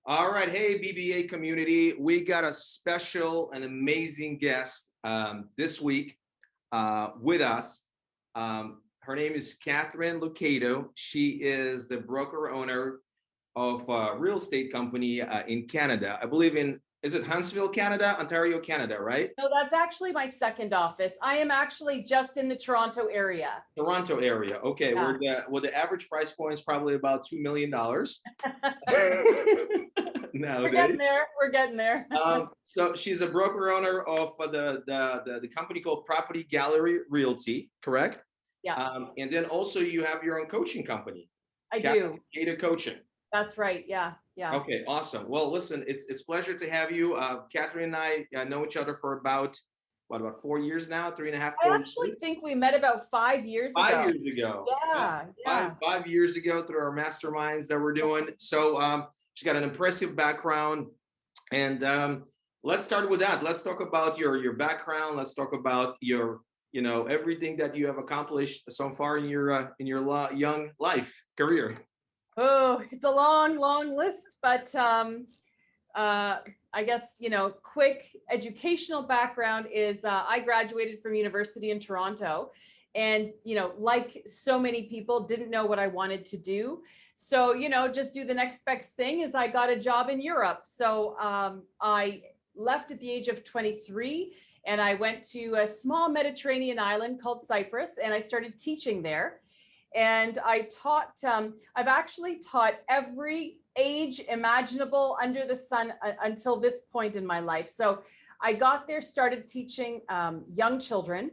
All right. Hey, BBA community. We got a special and amazing guest this week with us. Her name is Katharine Loucaidou. She is the broker owner of a real estate company in Canada. I believe is it Huntsville, Canada, Ontario, Canada, right? No, that's actually my second office. I am actually just in the Toronto area. Toronto area. Okay, Yeah. where the average price point is probably about $2 million We're nowadays. getting there. We're getting there. So she's a broker owner of the company called Property Gallery Realty, correct? Yeah, And then also you have your own coaching company, I do. Loucaidou Coaching. That's right. Yeah, yeah. Okay, awesome. Well, listen, it's a pleasure to have you. Katharine and I know each other for about 4 years now, 3.5, I 4 actually years. think we met about 5 years ago. 5 years ago. Yeah, yeah. Five years ago through our masterminds that we're doing. So she's got an impressive background. And let's start with that. Let's talk about your background. Let's talk about your, everything that you have accomplished so far in your young career. Oh, it's a long, long list, but I guess, quick educational background is I graduated from university in Toronto and, like so many people, didn't know what I wanted to do. So, just do the next best thing is I got a job in Europe. So I left at the age of 23 and I went to a small Mediterranean island called Cyprus and I started teaching there. And I taught, I've actually taught every age imaginable under the sun until this point in my life. So I got there, started teaching young children,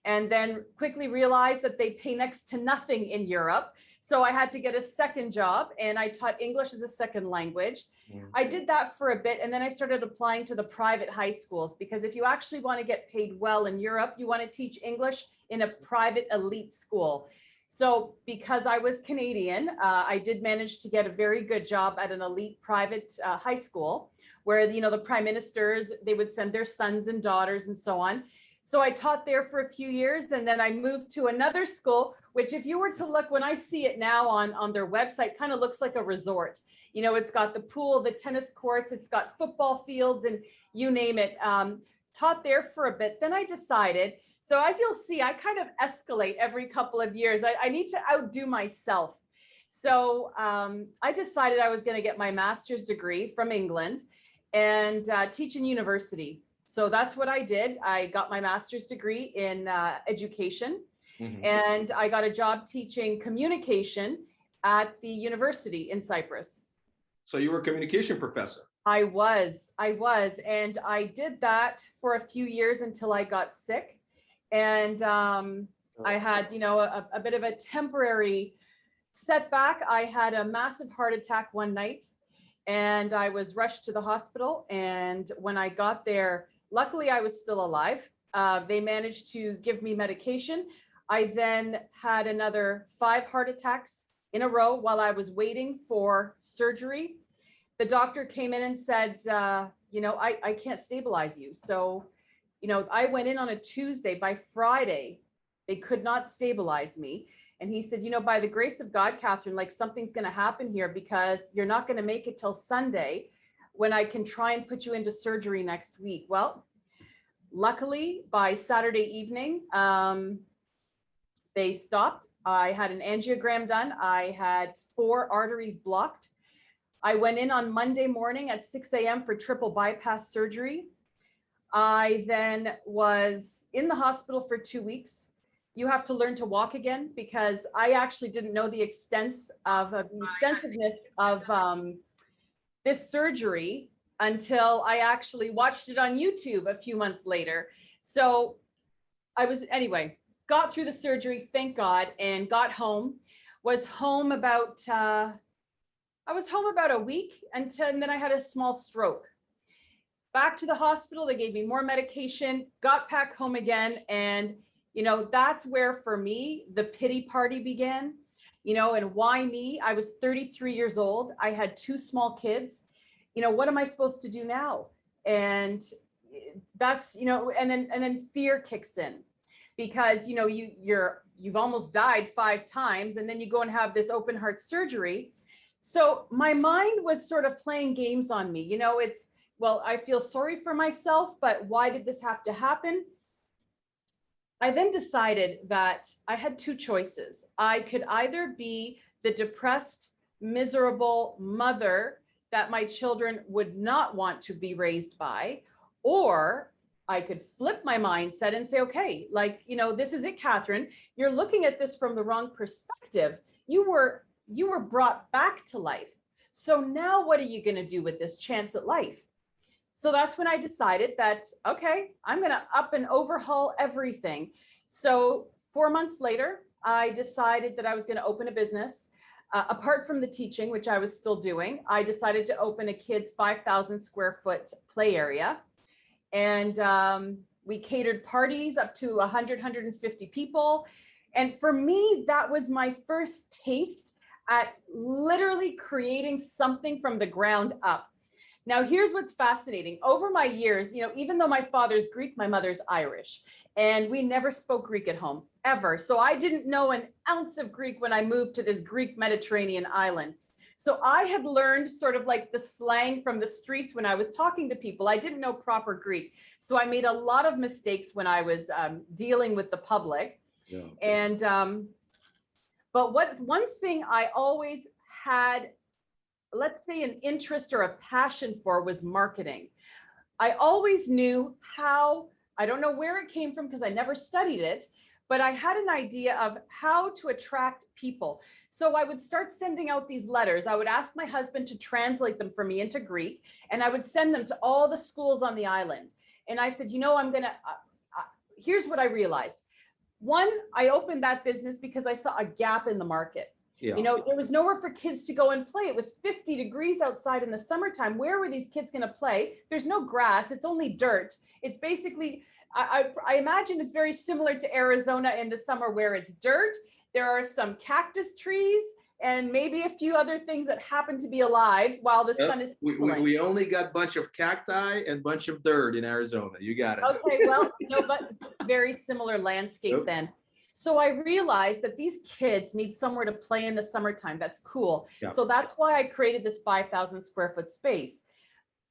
and then quickly realized that they pay next to nothing in Europe. So I had to get a second job and I taught English as a second language. I did that for a bit and then I started applying to the private high schools because if you actually want to get paid well in Europe, you want to teach English in a private elite school. So because I was Canadian, I did manage to get a very good job at an elite private high school where, the prime ministers, they would send their sons and daughters and so on. So I taught there for a few years and then I moved to another school, which if you were to look, when I see it now on their website, kind of looks like a resort. It's got the pool, the tennis courts, it's got football fields and you name it. Taught there for a bit. Then I decided, so as you'll see, I kind of escalate every couple of years. I need to outdo myself. So I decided I was going to get my master's degree from England and teach in university. So that's what I did. I got my master's degree in education and I got a job teaching communication at the university in Cyprus. So you were a communication professor. I was, and I did that for a few years until I got sick. And I had, a bit of a temporary setback. I had a massive heart attack one night and I was rushed to the hospital. And when I got there, luckily I was still alive. They managed to give me medication. I then had another 5 heart attacks in a row while I was waiting for surgery. The doctor came in and said, I can't stabilize you. So I went in on a Tuesday. By Friday, they could not stabilize me. And he said, by the grace of God, Katharine, like something's going to happen here because you're not going to make it till Sunday when I can try and put you into surgery next week. Well, luckily by Saturday evening, they stopped. I had an angiogram done. I had 4 arteries blocked. I went in on Monday morning at 6 a.m. for triple bypass surgery. I then was in the hospital for 2 weeks. You have to learn to walk again because I actually didn't know the extentiveness of this surgery until I actually watched it on YouTube a few months later. So got through the surgery, thank God, and got home. Was home about a week and then I had a small stroke. Back to the hospital, they gave me more medication, got back home again. And, that's where for me, the pity party began, and why me? I was 33 years old. I had 2 small kids. What am I supposed to do now? And that's, and then fear kicks in because, you've almost died 5 times and then you go and have this open heart surgery. So my mind was sort of playing games on me. Well, I feel sorry for myself, but why did this have to happen? I then decided that I had two choices. I could either be the depressed, miserable mother that my children would not want to be raised by, or I could flip my mindset and say, okay, this is it, Katharine. You're looking at this from the wrong perspective. You were brought back to life. So now what are you going to do with this chance at life? So that's when I decided that, okay, I'm going to up and overhaul everything. So 4 months later, I decided that I was going to open a business. Apart from the teaching, which I was still doing, I decided to open a kids' 5,000 square foot play area. And we catered parties up to 100, 150 people. And for me, that was my first taste at literally creating something from the ground up. Now, here's what's fascinating. Over my years, even though my father's Greek, my mother's Irish, and we never spoke Greek at home, ever. So I didn't know an ounce of Greek when I moved to this Greek Mediterranean island. So I had learned sort of like the slang from the streets when I was talking to people. I didn't know proper Greek. So I made a lot of mistakes when I was dealing with the public. Yeah. And, but one thing I always had, let's say, an interest or a passion for was marketing. I always knew how, I don't know where it came from because I never studied it, but I had an idea of how to attract people. So I would start sending out these letters. I would ask my husband to translate them for me into Greek, and I would send them to all the schools on the island. And I said, here's what I realized. One, I opened that business because I saw a gap in the market. Yeah. There was nowhere for kids to go and play. It was 50 degrees outside in the summertime. Where were these kids going to play? There's no grass. It's only dirt. It's basically, I imagine it's very similar to Arizona in the summer where it's dirt. There are some cactus trees and maybe a few other things that happen to be alive while the sun is setting. We only got a bunch of cacti and bunch of dirt in Arizona. You got it. Okay, well, but very similar landscape then. So I realized that these kids need somewhere to play in the summertime. That's cool. Yeah. So that's why I created this 5,000 square foot space.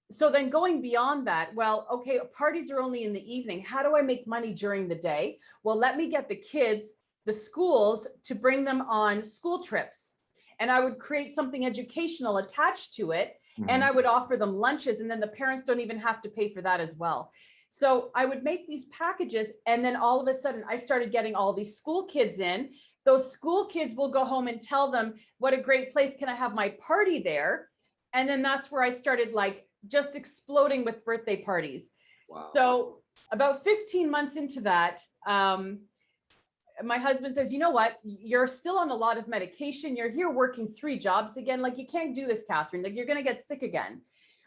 So then going beyond that, well, okay, parties are only in the evening. How do I make money during the day? Well, let me get the kids, the schools, to bring them on school trips. And I would create something educational attached to it. Mm-hmm. And I would offer them lunches, and then the parents don't even have to pay for that as well. So I would make these packages, and then all of a sudden I started getting all these school kids in. Those school kids will go home and tell them, what a great place, can I have my party there? And then that's where I started just exploding with birthday parties. Wow. So about 15 months into that, my husband says, you know what, you're still on a lot of medication. You're here working 3 jobs again. You can't do this, Katharine. You're going to get sick again.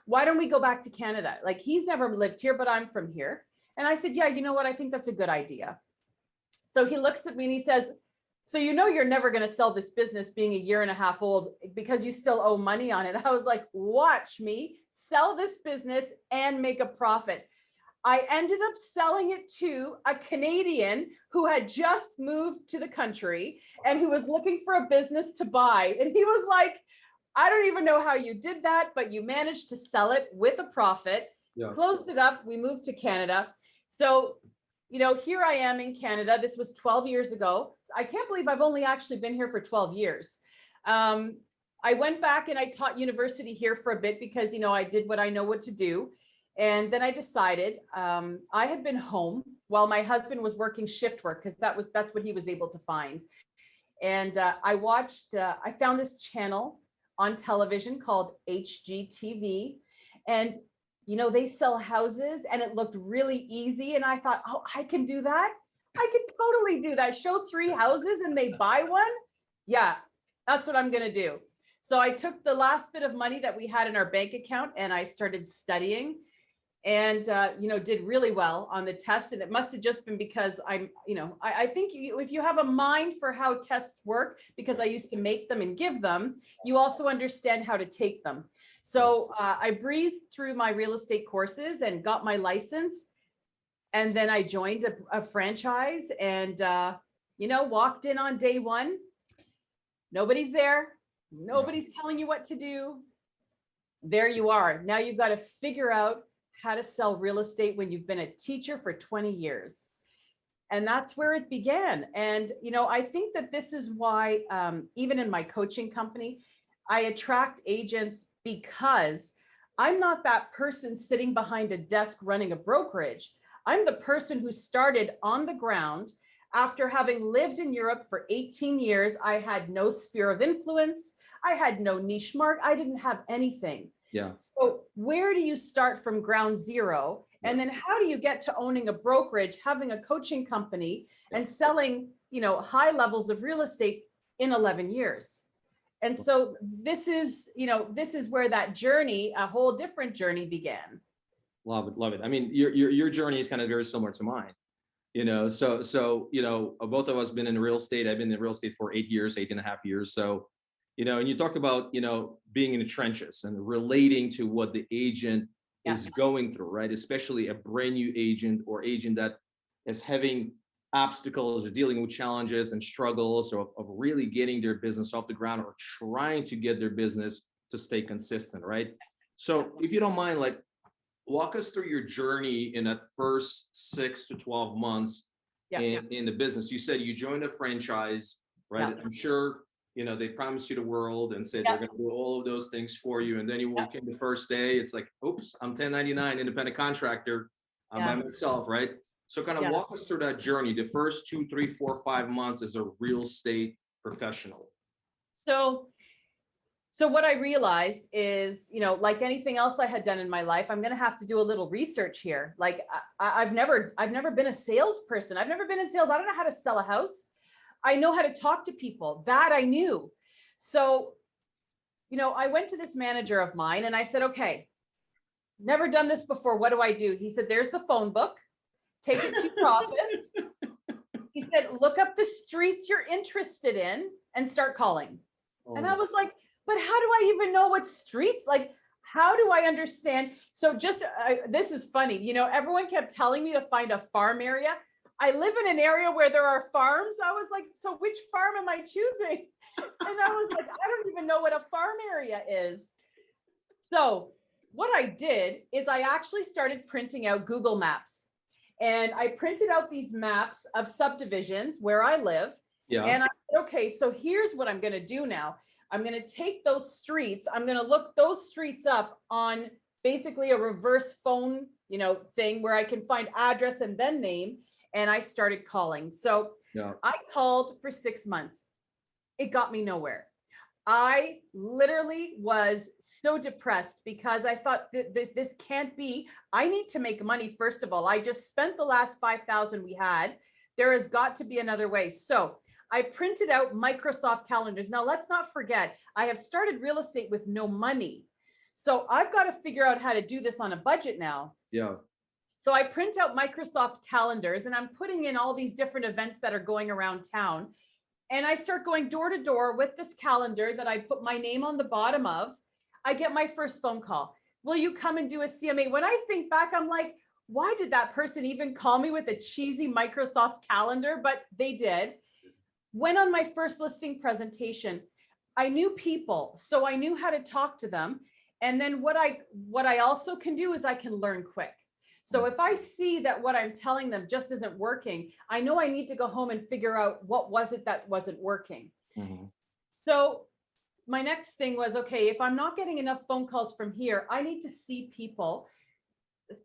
Why don't we go back to Canada? He's never lived here, but I'm from here. And I said, yeah, you know what? I think that's a good idea. So he looks at me and he says, so you're never going to sell this business being 1.5 years old because you still owe money on it. I was like, watch me sell this business and make a profit. I ended up selling it to a Canadian who had just moved to the country and who was looking for a business to buy. And he was like, I don't even know how you did that, but you managed to sell it with a profit, closed it up. We moved to Canada. So, here I am in Canada. This was 12 years ago. I can't believe I've only actually been here for 12 years. I went back and I taught university here for a bit because, I did what I know what to do. And then I decided I had been home while my husband was working shift work because that's what he was able to find. And I found this channel on television called HGTV, and they sell houses, and it looked really easy. And I thought, oh, I can do that. I could totally do that. Show 3 houses and they buy one. Yeah, that's what I'm going to do. So I took the last bit of money that we had in our bank account and I started studying, and did really well on the test. And it must have just been because I think if you have a mind for how tests work, because I used to make them and give them, you also understand how to take them. So I breezed through my real estate courses and got my license. And then I joined a franchise and, walked in on day one. Nobody's there. Nobody's telling you what to do. There you are. Now you've got to figure out how to sell real estate when you've been a teacher for 20 years. And that's where it began. And, I think that this is why, even in my coaching company, I attract agents, because I'm not that person sitting behind a desk running a brokerage. I'm the person who started on the ground. After having lived in Europe for 18 years, I had no sphere of influence. I had no niche market. I didn't have anything. Yeah. So where do you start from ground zero? And then how do you get to owning a brokerage, having a coaching company, and selling, high levels of real estate in 11 years? And so this is where that journey, a whole different journey, began. Love it. Love it. I mean, your journey is kind of very similar to mine. So both of us been in real estate. I've been in real estate for 8.5 years. So, and you talk about, being in the trenches and relating to what the agent is going through, right? Especially a brand new agent or agent that is having obstacles or dealing with challenges and struggles of really getting their business off the ground or trying to get their business to stay consistent, right? So if you don't mind, like, walk us through your journey in that first 6 to 12 months in the business. You said you joined a franchise, right? I'm sure, they promised you the world and said they're going to do all of those things for you. And then you walk in the first day, it's like, oops, I'm 1099 independent contractor. I'm by myself, right? So kind of walk us through that journey, the first 2, 3, 4, 5 months as a real estate professional. So what I realized is, like anything else I had done in my life, I'm going to have to do a little research here. Like I've never been a salesperson. I've never been in sales. I don't know how to sell a house. I know how to talk to people. That I knew. So, I went to this manager of mine and I said, okay, never done this before. What do I do? He said, there's the phone book. Take it to your office. He said, look up the streets you're interested in and start calling. And I was like, but how do I even know what streets? Like, how do I understand? So this is funny. Everyone kept telling me to find a farm area. I live in an area where there are farms. I was like, so which farm am I choosing? And I was like, I don't even know what a farm area is. So what I did is I actually started printing out Google Maps. And I printed out these maps of subdivisions where I live. Yeah. And I said, okay, so here's what I'm going to do now. I'm going to take those streets. I'm going to look those streets up on basically a reverse phone, thing where I can find address and then name. And I started calling. So I called for 6 months. It got me nowhere. I literally was so depressed because I thought that this can't be. I need to make money. First of all, I just spent the last 5,000 we had. There has got to be another way. So I printed out Microsoft calendars. Now, let's not forget, I have started real estate with no money. So I've got to figure out how to do this on a budget now. Yeah. So I print out Microsoft calendars and I'm putting in all these different events that are going around town. And I start going door to door with this calendar that I put my name on the bottom of. I get my first phone call. Will you come and do a CMA? When I think back, I'm like, why did that person even call me with a cheesy Microsoft calendar? But they did. Went on my first listing presentation. I knew people, so I knew how to talk to them. And then what I also can do is I can learn quick. So if I see that what I'm telling them just isn't working, I know I need to go home and figure out what was it that wasn't working. Mm-hmm. So my next thing was, okay, if I'm not getting enough phone calls from here, I need to see people.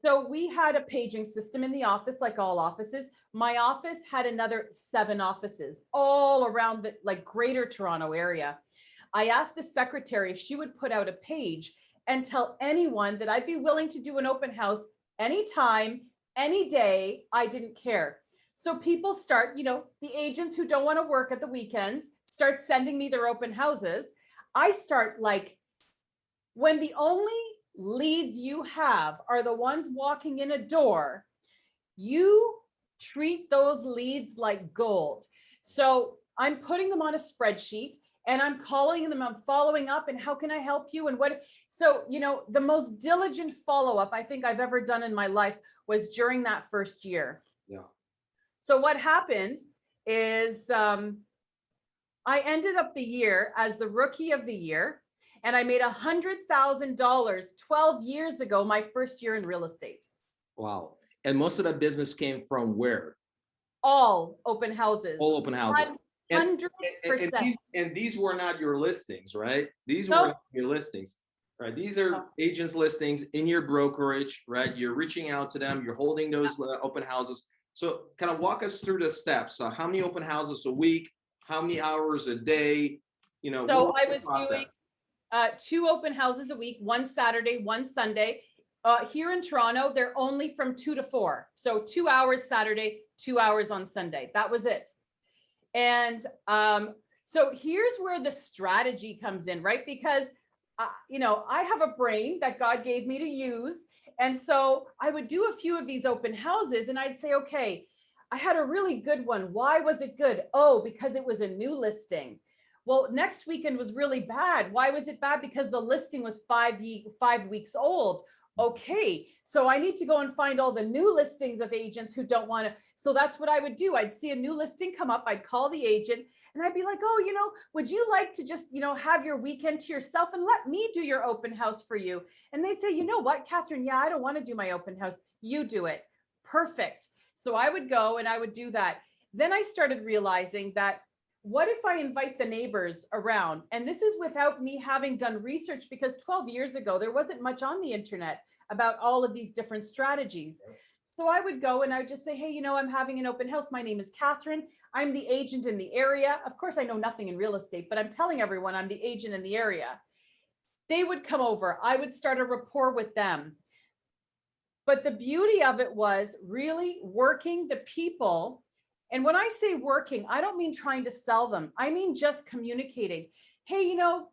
So we had a paging system in the office, like all offices. My office had another 7 offices all around the greater Toronto area. I asked the secretary if she would put out a page and tell anyone that I'd be willing to do an open house anytime, any day. I didn't care. So people start, the agents who don't want to work at the weekends start sending me their open houses. I start when the only leads you have are the ones walking in a door, you treat those leads like gold. So I'm putting them on a spreadsheet and I'm calling them, I'm following up, and how can I help you? And what, so, the most diligent follow-up I think I've ever done in my life was during that first year. Yeah. So what happened is, I ended up the year as the rookie of the year, and I made $100,000 12 years ago, my first year in real estate. Wow. And most of that business came from where? All open houses. All open houses. And, 100%. and these were not your listings, right? These were Nope. not your listings, right? These are agents' listings in your brokerage, right? You're reaching out to them. You're holding those open houses. So kind of walk us through the steps. How many open houses a week? How many hours a day? You know, So what I the was doing process? 2 open houses a week, one Saturday, one Sunday. Here in Toronto, they're only from 2 to 4. So 2 hours Saturday, 2 hours on Sunday. That was it. And so here's where the strategy comes in, right? Because, you know, I have a brain that God gave me to use. And so I would do a few of these open houses and I'd say, okay, I had a really good one. Why was it good? Oh, because it was a new listing. Well, next weekend was really bad. Why was it bad? Because the listing was 5 weeks old. Okay, so I need to go and find all the new listings of agents who don't want to. So that's what I would do. I'd see a new listing come up. I'd call the agent and I'd be like, oh, you know, would you like to just, you know, have your weekend to yourself and let me do your open house for you? And they say, you know what, Katharine, yeah, I don't want to do my open house. You do it. Perfect. So I would go and I would do that. Then I started realizing that what if I invite the neighbors around? And this is without me having done research, because 12 years ago, there wasn't much on the internet about all of these different strategies. So I would go and I would just say, hey, you know, I'm having an open house. My name is Katharine. I'm the agent in the area. Of course, I know nothing in real estate, but I'm telling everyone I'm the agent in the area. They would come over. I would start a rapport with them. But the beauty of it was really working the people. And when I say working, I don't mean trying to sell them. I mean just communicating. Hey, you know,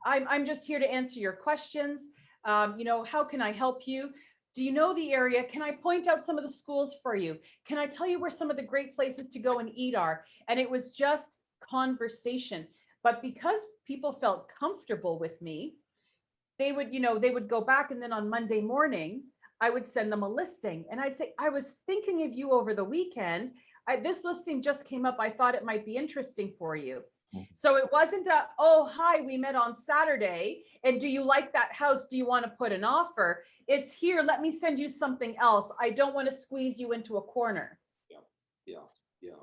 I'm just here to answer your questions. You know, how can I help you? Do you know the area? Can I point out some of the schools for you? Can I tell you where some of the great places to go and eat are? And it was just conversation. But because people felt comfortable with me, they would, you know, they would go back, and then on Monday morning, I would send them a listing and I'd say, I was thinking of you over the weekend. This listing just came up. I thought it might be interesting for you. So it wasn't a, oh, hi, we met on Saturday. And do you like that house? Do you want to put an offer? It's here. Let me send you something else. I don't want to squeeze you into a corner. Yeah.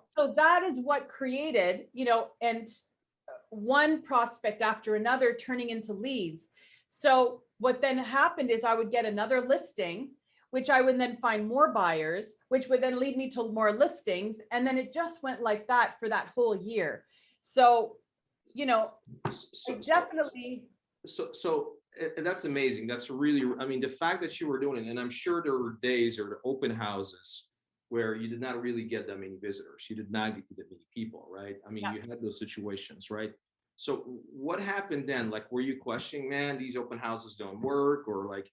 So that is what created, you know, and one prospect after another turning into leads. So what then happened is I would get another listing, which I would then find more buyers, which would then lead me to more listings. And then it just went like that for that whole year. So, you know, definitely. So that's amazing. That's really, I mean, the fact that you were doing it, and I'm sure there were days or open houses where you did not really get that many visitors. You did not get that many people, right? I mean, you had those situations, right? So what happened then? Like, were you questioning, man, these open houses don't work, or like,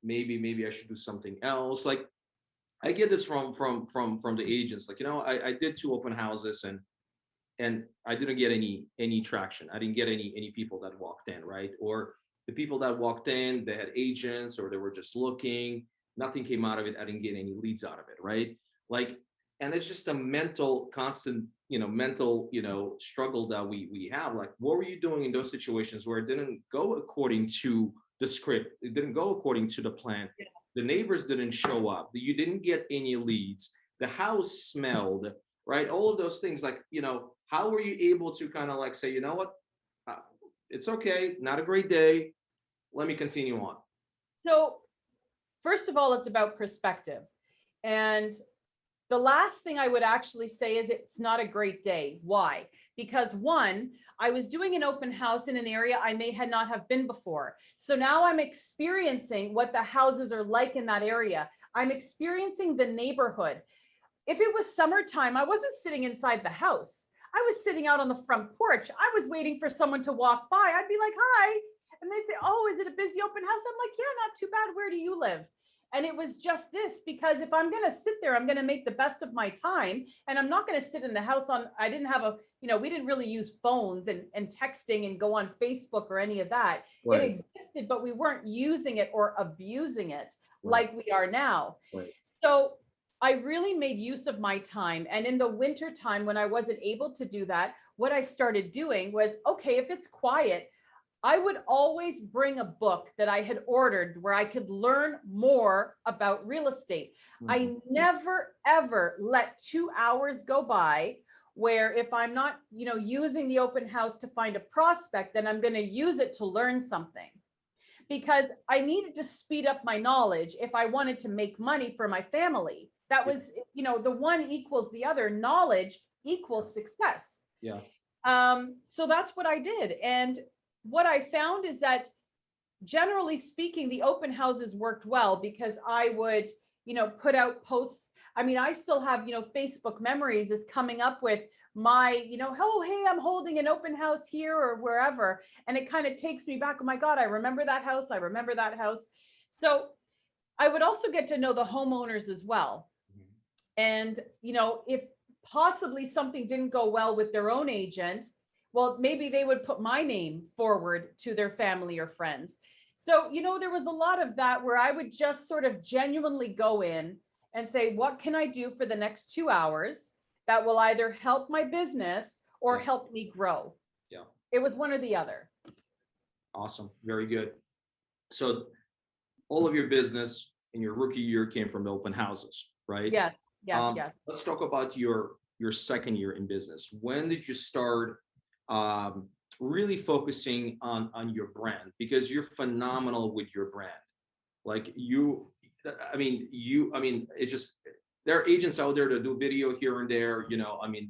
maybe I should do something else? Like, I get this from the agents. Like, you know, I did 2 open houses and I didn't get any traction. I didn't get any people that walked in, right? Or the people that walked in, they had agents or they were just looking. Nothing came out of it. I didn't get any leads out of it, right? Like, and it's just a constant, mental, struggle that we have. Like, what were you doing in those situations where it didn't go according to the script? It didn't go according to the plan. The neighbors didn't show up. You didn't get any leads. The house smelled, right? All of those things, like, how were you able to kind of like say, you know what, it's okay, not a great day, let me continue on? So first of all, it's about perspective. And the last thing I would actually say is it's not a great day. Why? Because one, I was doing an open house in an area I may had not have been before. So now I'm experiencing what the houses are like in that area. I'm experiencing the neighborhood. If it was summertime, I wasn't sitting inside the house. I was sitting out on the front porch. I was waiting for someone to walk by. I'd be like, hi. And they'd say, oh, is it a busy open house? I'm like, yeah, not too bad. Where do you live? And it was just this, because if I'm going to sit there, I'm going to make the best of my time. And I'm not going to sit in the house I didn't have we didn't really use phones and texting and go on Facebook or any of that. Right. It existed, but we weren't using it or abusing it like we are now. Right. So I really made use of my time. And in the winter time, when I wasn't able to do that, what I started doing was, okay, if it's quiet, I would always bring a book that I had ordered where I could learn more about real estate. I never, ever let 2 hours go by where if I'm not, using the open house to find a prospect, then I'm going to use it to learn something, because I needed to speed up my knowledge if I wanted to make money for my family. That was, the one equals the other. Knowledge equals success. Yeah. So that's what I did. And what I found is that generally speaking, the open houses worked well because I would, put out posts. I mean, I still have, Facebook memories is coming up with my, oh, hey, I'm holding an open house here or wherever. And it kind of takes me back. Oh my God, I remember that house. I remember that house. So I would also get to know the homeowners as well. And, if possibly something didn't go well with their own agent, well, maybe they would put my name forward to their family or friends. So, there was a lot of that where I would just sort of genuinely go in and say, what can I do for the next 2 hours that will either help my business or help me grow? Yeah. It was one or the other. Awesome. Very good. So all of your business in your rookie year came from open houses, right? Yes. Yes. Let's talk about your second year in business. When did you start really focusing on your brand? Because you're phenomenal with your brand. Like it just, there are agents out there that do video here and there,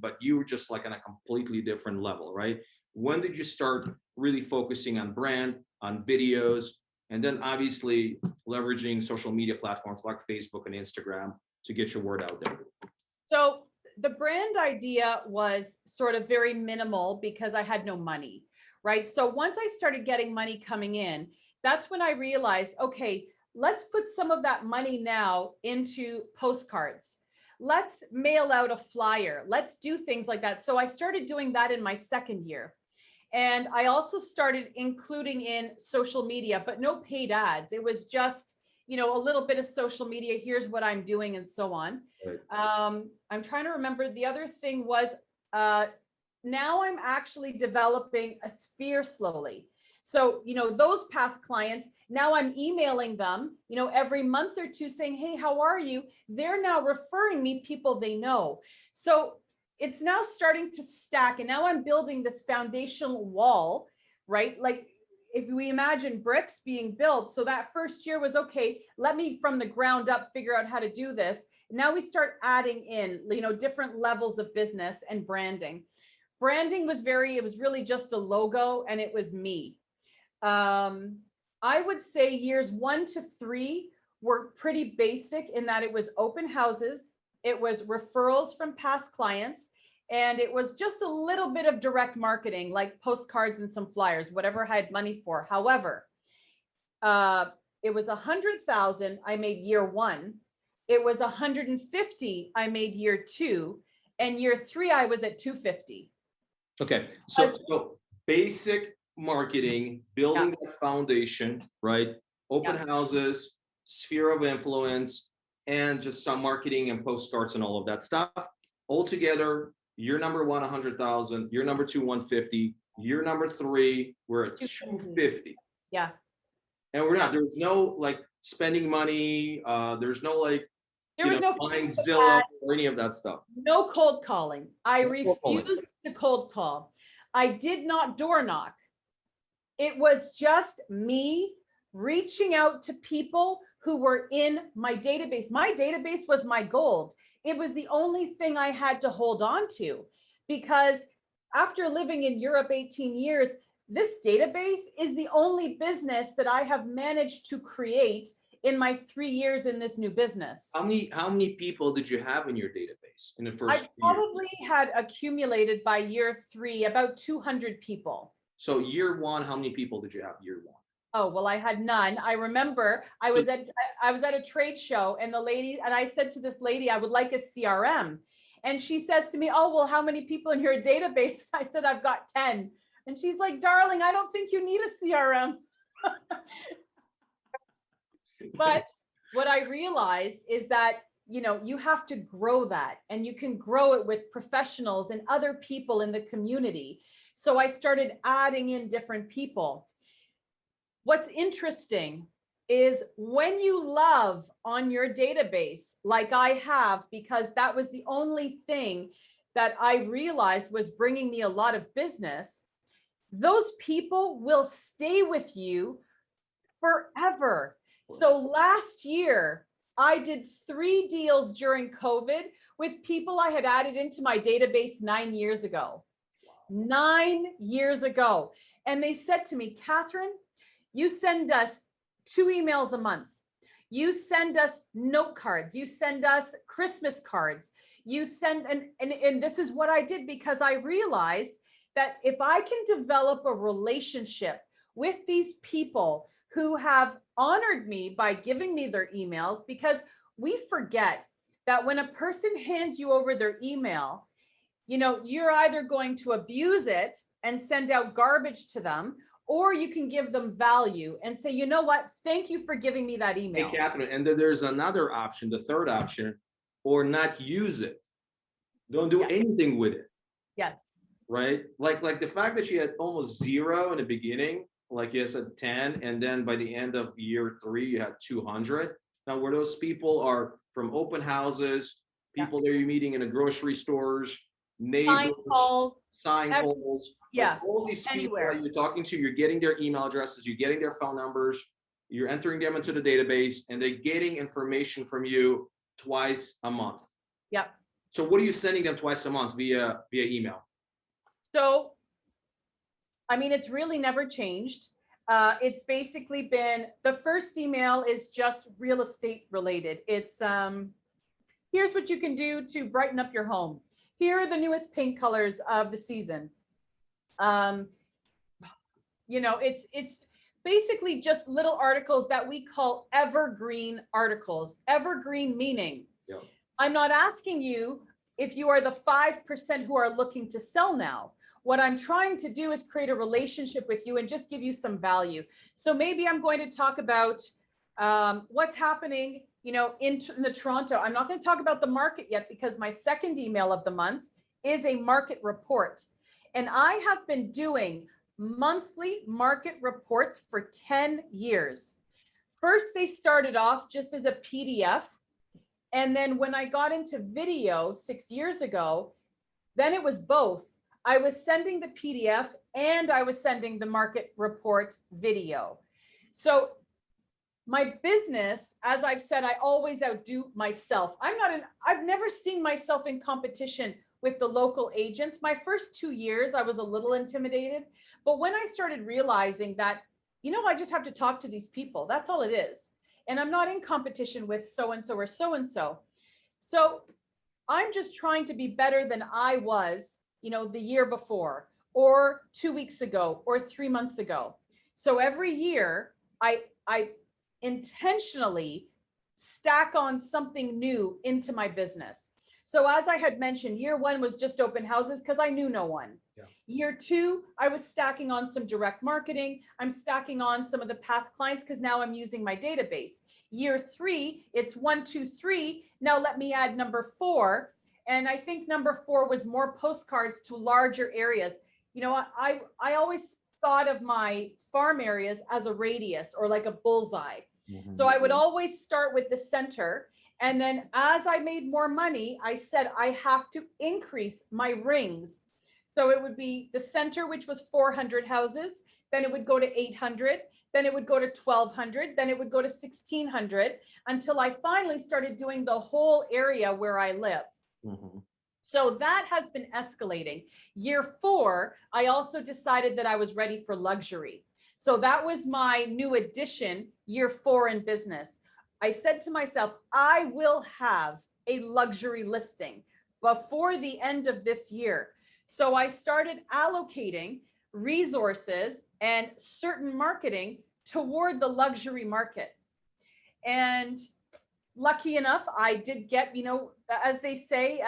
but you were just like on a completely different level, right? When did you start really focusing on brand, on videos, and then obviously leveraging social media platforms like Facebook and Instagram to get your word out there? So the brand idea was sort of very minimal because I had no money, right? So once I started getting money coming in, that's when I realized, okay, let's put some of that money now into postcards. Let's mail out a flyer. Let's do things like that. So I started doing that in my second year. And I also started including in social media, but no paid ads. It was just, a little bit of social media. Here's what I'm doing and so on. Right. I'm trying to remember. The other thing was now I'm actually developing a sphere slowly. So, those past clients, now I'm emailing them, every month or two saying, hey, how are you? They're now referring me people they know. So it's now starting to stack. And now I'm building this foundational wall, right? Like if we imagine bricks being built. So that first year was, okay, let me from the ground up figure out how to do this. Now we start adding in, different levels of business and branding. Branding was it was really just a logo and it was me. I would say years 1 to 3 were pretty basic in that it was open houses, it was referrals from past clients, and it was just a little bit of direct marketing like postcards and some flyers, whatever I had money for. However, it was 100,000 I made year 1. It was 150 I made year 2, and year 3 I was at 250. Okay, so basic marketing, building that foundation, right? Open houses, sphere of influence, and just some marketing and postcards and all of that stuff. Altogether, year number 1, 100,000. Year number 2, 150. Year number 3, we're at 250. Yeah. And we're not. There's no like spending money. There's no like. There was no buying Zillow or any of that stuff. No cold calling. I refused to cold call. I did not door knock. It was just me reaching out to people who were in my database. My database was my gold. It was the only thing I had to hold on to, because after living in Europe 18 years, this database is the only business that I have managed to create in my 3 years in this new business. How many people did you have in your database in the first year? I probably had accumulated by year 3 about 200 people. So year 1, how many people did you have year 1? Oh, well, I had none. I remember I was at a trade show, and I said to this lady, I would like a CRM. And she says to me, oh, well, how many people in your database? I said, I've got 10. And she's like, darling, I don't think you need a CRM. But what I realized is that you have to grow that, and you can grow it with professionals and other people in the community. So I started adding in different people. What's interesting is when you love on your database, like I have, because that was the only thing that I realized was bringing me a lot of business, those people will stay with you forever. So last year, I did 3 deals during COVID with people I had added into my database 9 years ago. 9 years ago. And they said to me, Katharine, you send us 2 emails a month. You send us note cards. You send us Christmas cards. You send, and this is what I did, because I realized that if I can develop a relationship with these people who have honored me by giving me their emails, because we forget that when a person hands you over their email, you're either going to abuse it and send out garbage to them, or you can give them value and say, you know what, thank you for giving me that email. Hey, Katharine, and then there's another option, the third option, or not use it. Don't do anything with it. Yes. Right? Like the fact that you had almost 0 in the beginning, like you said 10, and then by the end of year 3, you had 200. Now, where those people are from open houses, people that you're meeting in the grocery stores, neighbors, sign polls, like all these people that you're talking to, you're getting their email addresses, you're getting their phone numbers, you're entering them into the database, and they're getting information from you twice a month. Yep. So what are you sending them twice a month via email? So, I mean, it's really never changed. It's basically been, the first email is just real estate related. It's, here's what you can do to brighten up your home. Here are the newest paint colors of the season. It's basically just little articles that we call evergreen articles. Evergreen meaning, I'm not asking you if you are the 5% who are looking to sell now. What I'm trying to do is create a relationship with you and just give you some value. So maybe I'm going to talk about what's happening, in the Toronto. I'm not going to talk about the market yet, because my second email of the month is a market report. And I have been doing monthly market reports for 10 years. First, they started off just as a PDF. And then when I got into video 6 years ago, then it was both. I was sending the PDF and I was sending the market report video. So my business, as I've said, I always outdo myself. I've never seen myself in competition with the local agents. My first 2 years, I was a little intimidated. But when I started realizing that, I just have to talk to these people. That's all it is. And I'm not in competition with so-and-so or so-and-so. So I'm just trying to be better than I was, the year before, or 2 weeks ago, or 3 months ago. So every year I intentionally stack on something new into my business. So as I had mentioned, year 1 was just open houses because I knew no one. Yeah. Year 2, I was stacking on some direct marketing. I'm stacking on some of the past clients because now I'm using my database. Year 3, it's 1, 2, 3. Now let me add number 4. And I think number 4 was more postcards to larger areas. I always thought of my farm areas as a radius or like a bullseye. Mm-hmm. So I would always start with the center. And then as I made more money, I said, I have to increase my rings. So it would be the center, which was 400 houses. Then it would go to 800. Then it would go to 1,200. Then it would go to 1,600 until I finally started doing the whole area where I live. Mm-hmm. So that has been escalating. Year 4, I also decided that I was ready for luxury. So that was my new addition, year 4 in business. I said to myself, I will have a luxury listing before the end of this year. So I started allocating resources and certain marketing toward the luxury market. And lucky enough, I did get, as they say,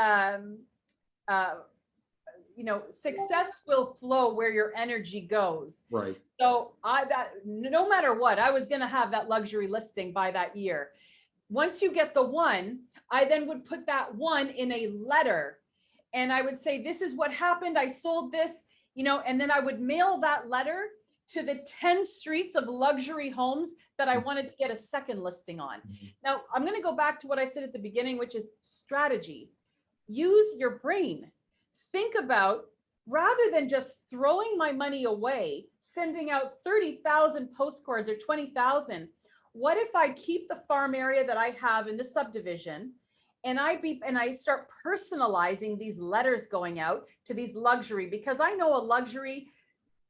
success will flow where your energy goes. Right. So no matter what, I was going to have that luxury listing by that year. Once you get the one, I then would put that one in a letter. And I would say, this is what happened. I sold this, and then I would mail that letter to the 10 streets of luxury homes that I wanted to get a second listing on. Now, I'm going to go back to what I said at the beginning, which is strategy. Use your brain. Think about, rather than just throwing my money away, sending out 30,000 postcards or 20,000, what if I keep the farm area that I have in the subdivision, and I start personalizing these letters going out to these luxury, because I know a luxury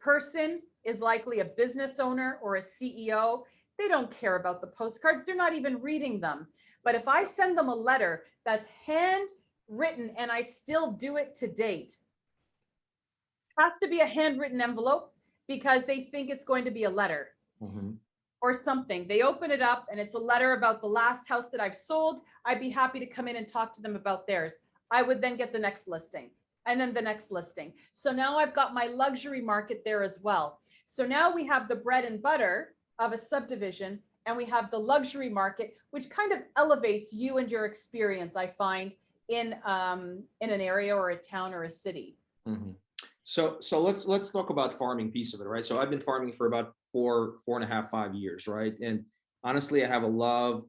person is likely a business owner or a CEO. They don't care about the postcards. They're not even reading them. But if I send them a letter that's handwritten, and I still do it to date, has to be a handwritten envelope, because they think it's going to be a letter. Or something. They open it up and it's a letter about the last house that I've sold. I'd be happy to come in and talk to them about theirs. I would then get the next listing, and then the next listing. So now I've got my luxury market there as well. So now we have the bread and butter of a subdivision, and we have the luxury market, which kind of elevates you and your experience, I find, in an area or a town or a city. So let's talk about farming piece of it, right? So I've been farming for about 4.5, 5 years, right? And honestly, I have a love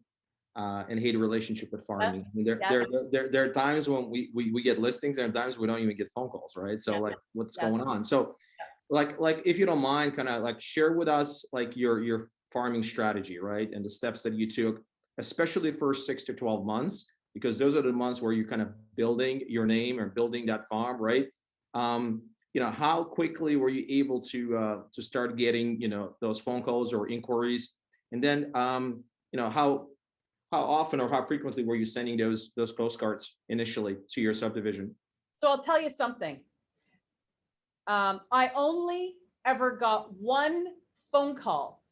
and hate relationship with farming. I mean, there are times when we get listings, and times we don't even get phone calls, right? So like, what's going on? So like if you don't mind, kind of like share with us like your farming strategy, right? And the steps that you took, especially the first 6 to 12 months, because those are the months where you're kind of building your name or building that farm, right? How quickly were you able to start getting, those phone calls or inquiries? And then, how often or how frequently were you sending those postcards initially to your subdivision? So I'll tell you something. I only ever got one phone call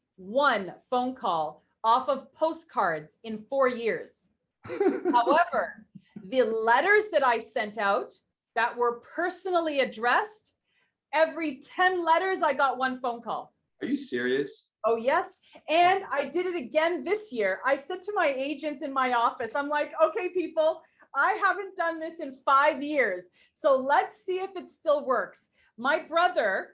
off of postcards in 4 years. However, the letters that I sent out that were personally addressed, every 10 letters, I got one phone call. Are you serious? Oh, yes. And I did it again this year. I said to my agents in my office, I'm like, okay, people, I haven't done this in 5 years. So let's see if it still works. My brother,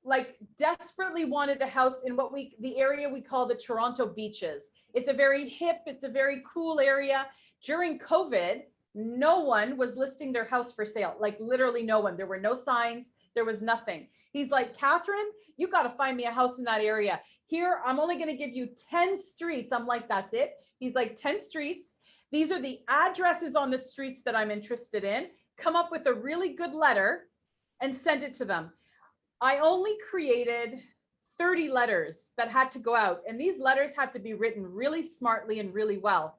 like, desperately wanted a house in the area we call the Toronto Beaches. It's a very hip, it's a very cool area. During COVID, no one was listing their house for sale, like literally no one. There were no signs. There was nothing. He's like, Katharine, you got to find me a house in that area. Here, I'm only going to give you 10 streets. I'm like, that's it. He's like, 10 streets. These are the addresses on the streets that I'm interested in. Come up with a really good letter and send it to them. I only created 30 letters that had to go out. And these letters had to be written really smartly and really well.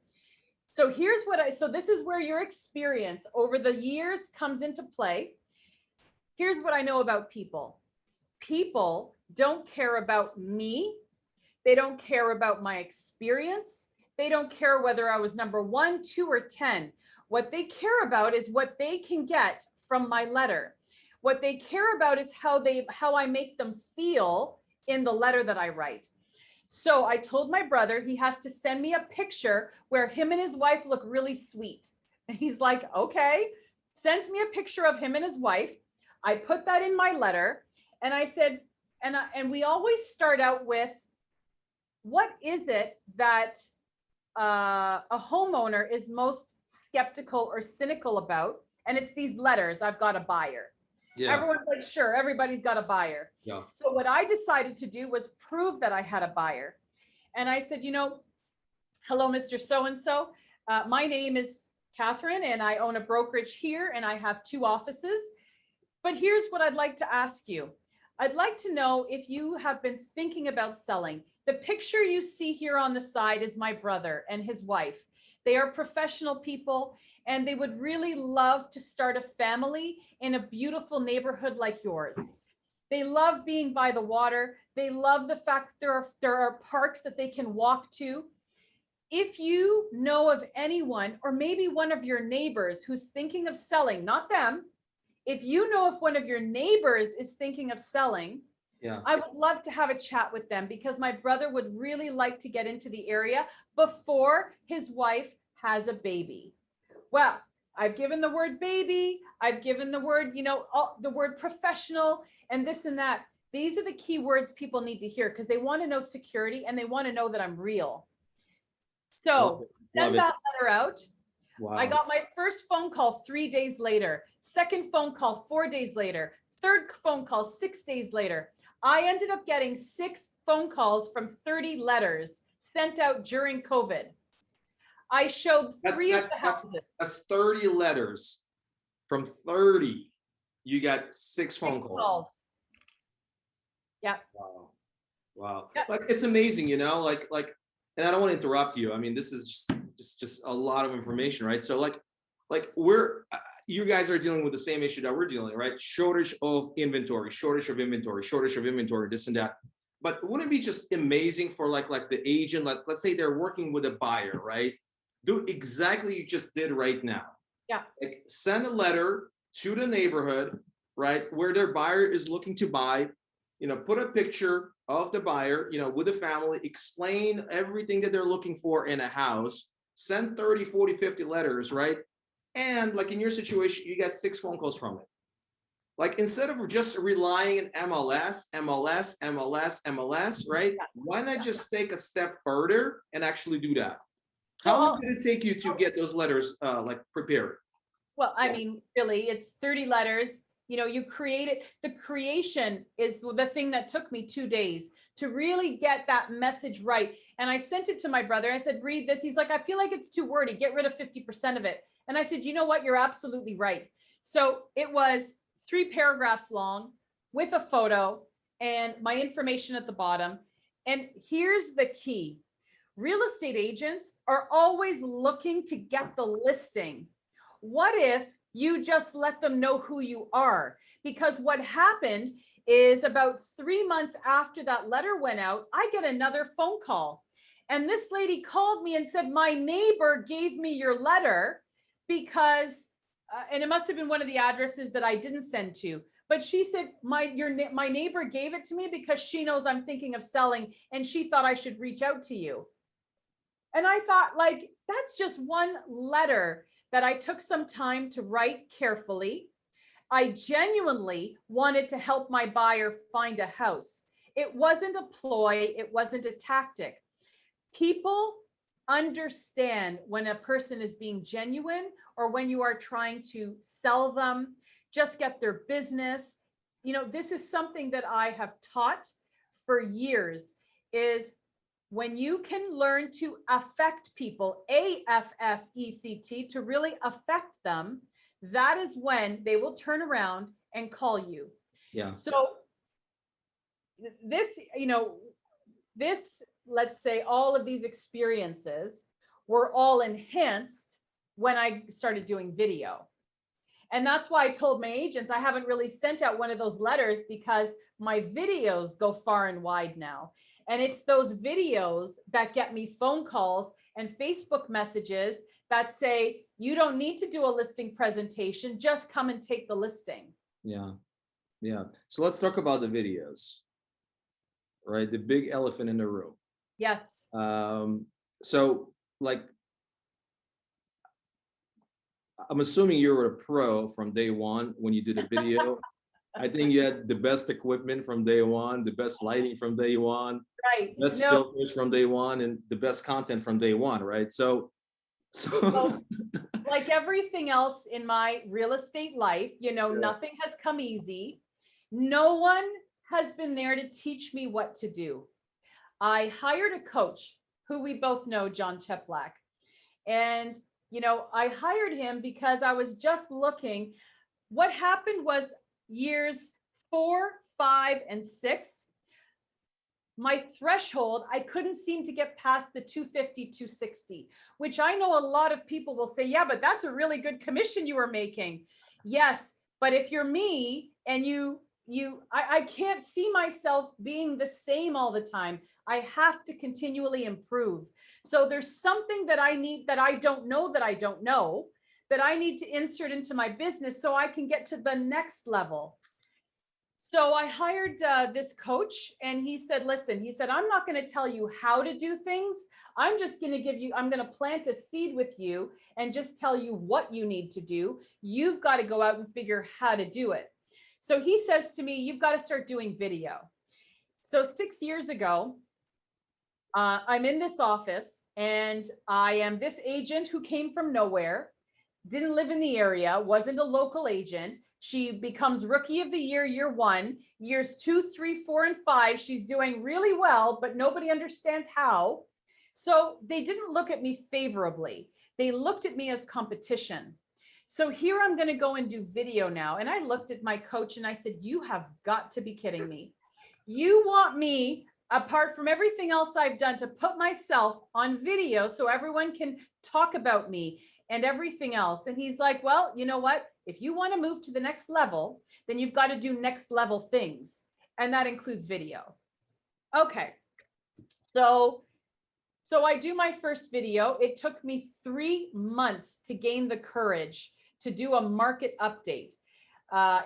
So so this is where your experience over the years comes into play. Here's what I know about people. People don't care about me. They don't care about my experience. They don't care whether I was number 1, 2, or 10. What they care about is what they can get from my letter. What they care about is how I make them feel in the letter that I write. So I told my brother he has to send me a picture where him and his wife look really sweet. And he's like, okay, sends me a picture of him and his wife. I put that in my letter, and I said, and we always start out with, what is it that a homeowner is most skeptical or cynical about? And it's these letters, I've got a buyer. Yeah. Everyone's like, sure, everybody's got a buyer. Yeah. So what I decided to do was prove that I had a buyer. And I said, hello, Mr. So-and-so. My name is Katharine, and I own a brokerage here, and I have 2 offices. But here's what I'd like to ask you. I'd like to know if you have been thinking about selling. The picture you see here on the side is my brother and his wife. They are professional people, and they would really love to start a family in a beautiful neighborhood like yours. They love being by the water. They love the fact there are parks that they can walk to. If you know of anyone, or maybe one of your neighbors who's thinking of selling, not them, if you know if one of your neighbors is thinking of selling, Yeah. I would love to have a chat with them because my brother would really like to get into the area before his wife has a baby. Well, I've given the word baby, I've given the word, the word professional and this and that. These are the key words people need to hear because they want to know security and they want to know that I'm real. So send that letter out. Wow. I got my first phone call 3 days later, second phone call 4 days later, third phone call 6 days later. I ended up getting 6 phone calls from 30 letters sent out during COVID. I showed three of the houses. That's 30 letters. From 30, you got 6 phone calls. Yeah. Wow. Wow. Yep. Like it's amazing, and I don't want to interrupt you. I mean, this is just a lot of information, right? So you guys are dealing with the same issue that we're dealing, right? Shortage of inventory, this and that. But wouldn't it be just amazing for like the agent, like let's say they're working with a buyer, right? Do exactly you just did right now. Yeah. Like send a letter to the neighborhood, right, where their buyer is looking to buy, put a picture of the buyer, with the family, explain everything that they're looking for in a house, send 30, 40, 50 letters, right? And like in your situation, you got 6 phone calls from it. Like instead of just relying on MLS, right? Why not just take a step further and actually do that? How long did it take you to get those letters prepared? Well, I mean, really, it's 30 letters. You create it. The creation is the thing that took me 2 days to really get that message right. And I sent it to my brother. I said, read this. He's like, I feel like it's too wordy. Get rid of 50% of it. And I said, you know what? You're absolutely right. So it was 3 paragraphs long with a photo and my information at the bottom. And here's the key. Real estate agents are always looking to get the listing. What if you just let them know who you are? Because what happened is about 3 months after that letter went out, I get another phone call. And this lady called me and said, my neighbor gave me your letter because, and it must have been one of the addresses that I didn't send to. But she said, my neighbor gave it to me because she knows I'm thinking of selling and she thought I should reach out to you. And I thought, that's just one letter that I took some time to write carefully. I genuinely wanted to help my buyer find a house. It wasn't a ploy. It wasn't a tactic. People understand when a person is being genuine or when you are trying to sell them, just get their business. This is something that I have taught for years is when you can learn to affect people, AFFECT, to really affect them, that is when they will turn around and call you. Yeah. So this, let's say all of these experiences were all enhanced when I started doing video. And that's why I told my agents I haven't really sent out one of those letters because my videos go far and wide now. And it's those videos that get me phone calls and Facebook messages that say, you don't need to do a listing presentation, just come and take the listing. Yeah. Yeah. So let's talk about the videos, right? The big elephant in the room. Yes. So I'm assuming you were a pro from day one when you did a video. I think you had the best equipment from day one, the best lighting from day one, right? Best filters from day one, and the best content from day one, right? So like everything else in my real estate life, nothing has come easy. No one has been there to teach me what to do. I hired a coach who we both know, John Cheplack. And, I hired him because I was just looking. What happened was years 4, 5, and 6, my threshold, I couldn't seem to get past the 250, 260, which I know a lot of people will say, yeah, but that's a really good commission you were making. Yes, but if you're me and I can't see myself being the same all the time. I have to continually improve. So there's something that I need that I don't know that I need to insert into my business so I can get to the next level. So I hired this coach, and he said, listen, he said, I'm not going to tell you how to do things. I'm just going to I'm going to plant a seed with you and just tell you what you need to do. You've got to go out and figure how to do it. So he says to me, you've got to start doing video. So 6 years ago, I'm in this office, and I am this agent who came from nowhere, didn't live in the area, wasn't a local agent. She becomes rookie of the year 1, years 2, 3, 4, and 5. She's doing really well, but nobody understands how. So they didn't look at me favorably. They looked at me as competition. So here I'm going to go and do video now. And I looked at my coach and I said, you have got to be kidding me. You want me, apart from everything else I've done, to put myself on video so everyone can talk about me and everything else. And he's like, well, you know what? If you want to move to the next level, then you've got to do next level things. And that includes video. Okay. So I do my first video. It took me 3 months to gain the courage to do a market update.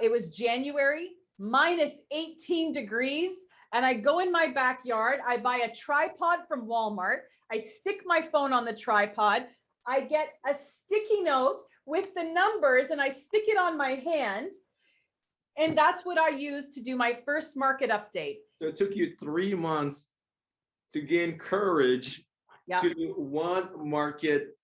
It was January, minus 18 degrees. And I go in my backyard. I buy a tripod from Walmart. I stick my phone on the tripod. I get a sticky note with the numbers and I stick it on my hand. And that's what I use to do my first market update. So it took you 3 months to gain courage to do one market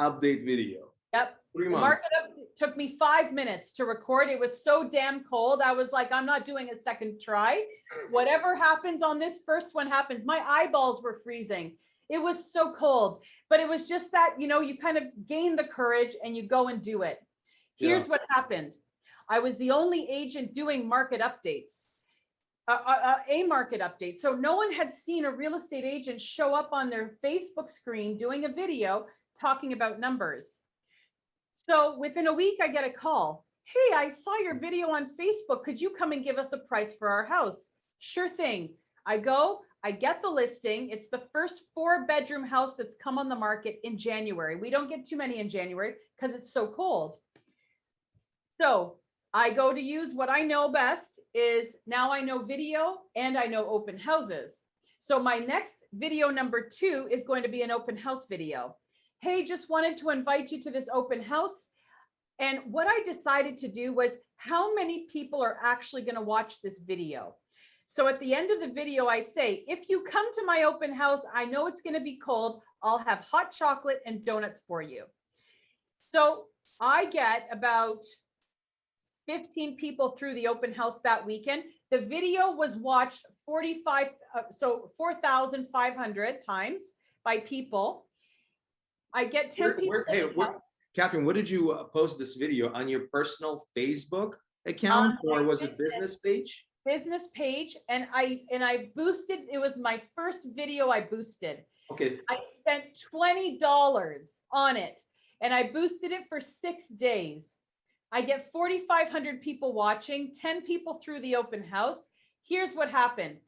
update video. Yep. 3 months. Market update took me 5 minutes to record. It was so damn cold. I was like, I'm not doing a second try. Whatever happens on this first one happens. My eyeballs were freezing. It was so cold, but it was just that, you know, you kind of gain the courage and you go and do it. Here's what happened. I was the only agent doing market updates, a market update. So no one had seen a real estate agent show up on their Facebook screen doing a video talking about numbers. So within a week, I get a call. Hey, I saw your video on Facebook. Could you come and give us a price for our house? Sure thing. I go, I get the listing. It's the first 4-bedroom house that's come on the market in January. We don't get too many in January because it's so cold. So I go to use what I know best is now I know video and I know open houses. So my next video number 2 is going to be an open house video. Hey, just wanted to invite you to this open house. And what I decided to do was how many people are actually going to watch this video. So at the end of the video, I say, if you come to my open house, I know it's going to be cold. I'll have hot chocolate and donuts for you. So I get about 15 people through the open house that weekend. The video was watched 4,500 times by people. I get 10 people. Katharine, what did you post this video on your personal Facebook account or was it business page? Business page, and I boosted. It was my first video I boosted. Okay. I spent $20 on it, and I boosted it for 6 days. I get 4,500 people watching, 10 people through the open house. Here's what happened.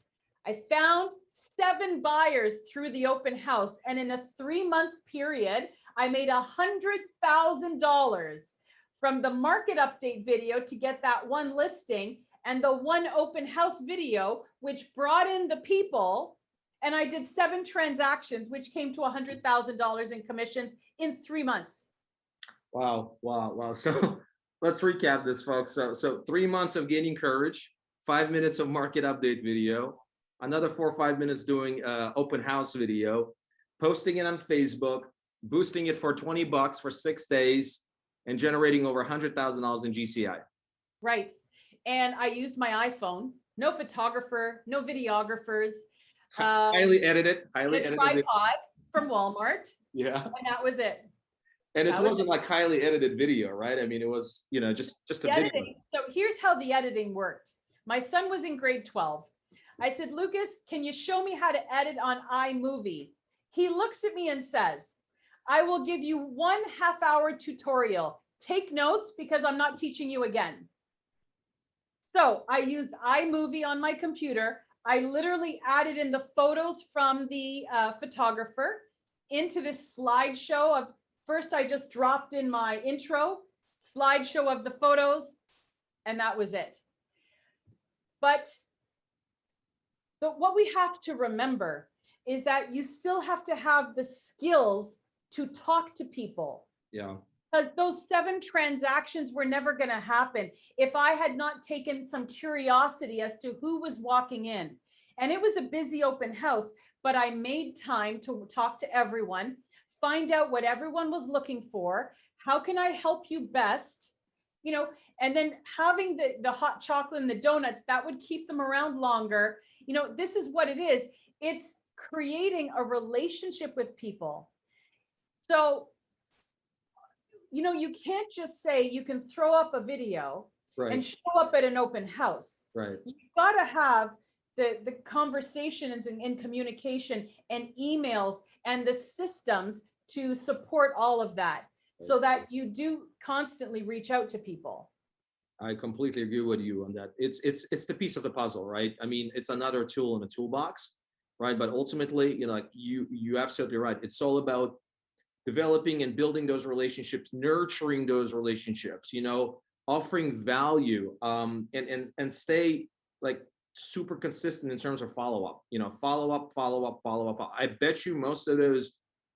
I found 7 buyers through the open house, and in a 3-month period, I made $100,000 from the market update video to get that one listing and the one open house video, which brought in the people. And I did 7 transactions, which came to $100,000 in commissions in 3 months. Wow. So let's recap this, folks. So 3 months of gaining courage, 5 minutes of market update video, another 4 or 5 minutes doing open house video, posting it on Facebook, boosting it for $20 for 6 days, and generating over $100,000 in GCI. Right. And I used my iPhone, no photographer, no videographers. Highly edited. Tripod from Walmart. Yeah. And that was it. And it wasn't like highly edited video, right? I mean, it was, you know, just a video. So here's how the editing worked. My son was in grade 12. I said, Lucas, can you show me how to edit on iMovie? He looks at me and says, I will give you 1 half-hour tutorial. Take notes because I'm not teaching you again. So I used iMovie on my computer. I literally added in the photos from the photographer into this slideshow of, first I just dropped in my intro, slideshow of the photos, and that was it. But what we have to remember is that you still have to have the skills to talk to people. Yeah. Because those 7 transactions were never going to happen if I had not taken some curiosity as to who was walking in. And it was a busy open house, but I made time to talk to everyone, find out what everyone was looking for. How can I help you best? You know, and then having the hot chocolate and the donuts, that would keep them around longer. You know, this is what it is. It's creating a relationship with people. So, you know, you can't just say you can throw up a video and show up at an open house. Right. You've got to have the conversations and communication and emails and the systems to support all of that, so that you do constantly reach out to people. I completely agree with you on that. It's the piece of the puzzle, right? I mean, it's another tool in the toolbox, right? But ultimately, you know, like you absolutely right. It's all about developing and building those relationships, nurturing those relationships, you know, offering value, and stay like super consistent in terms of follow-up, you know, follow up. I bet you most of those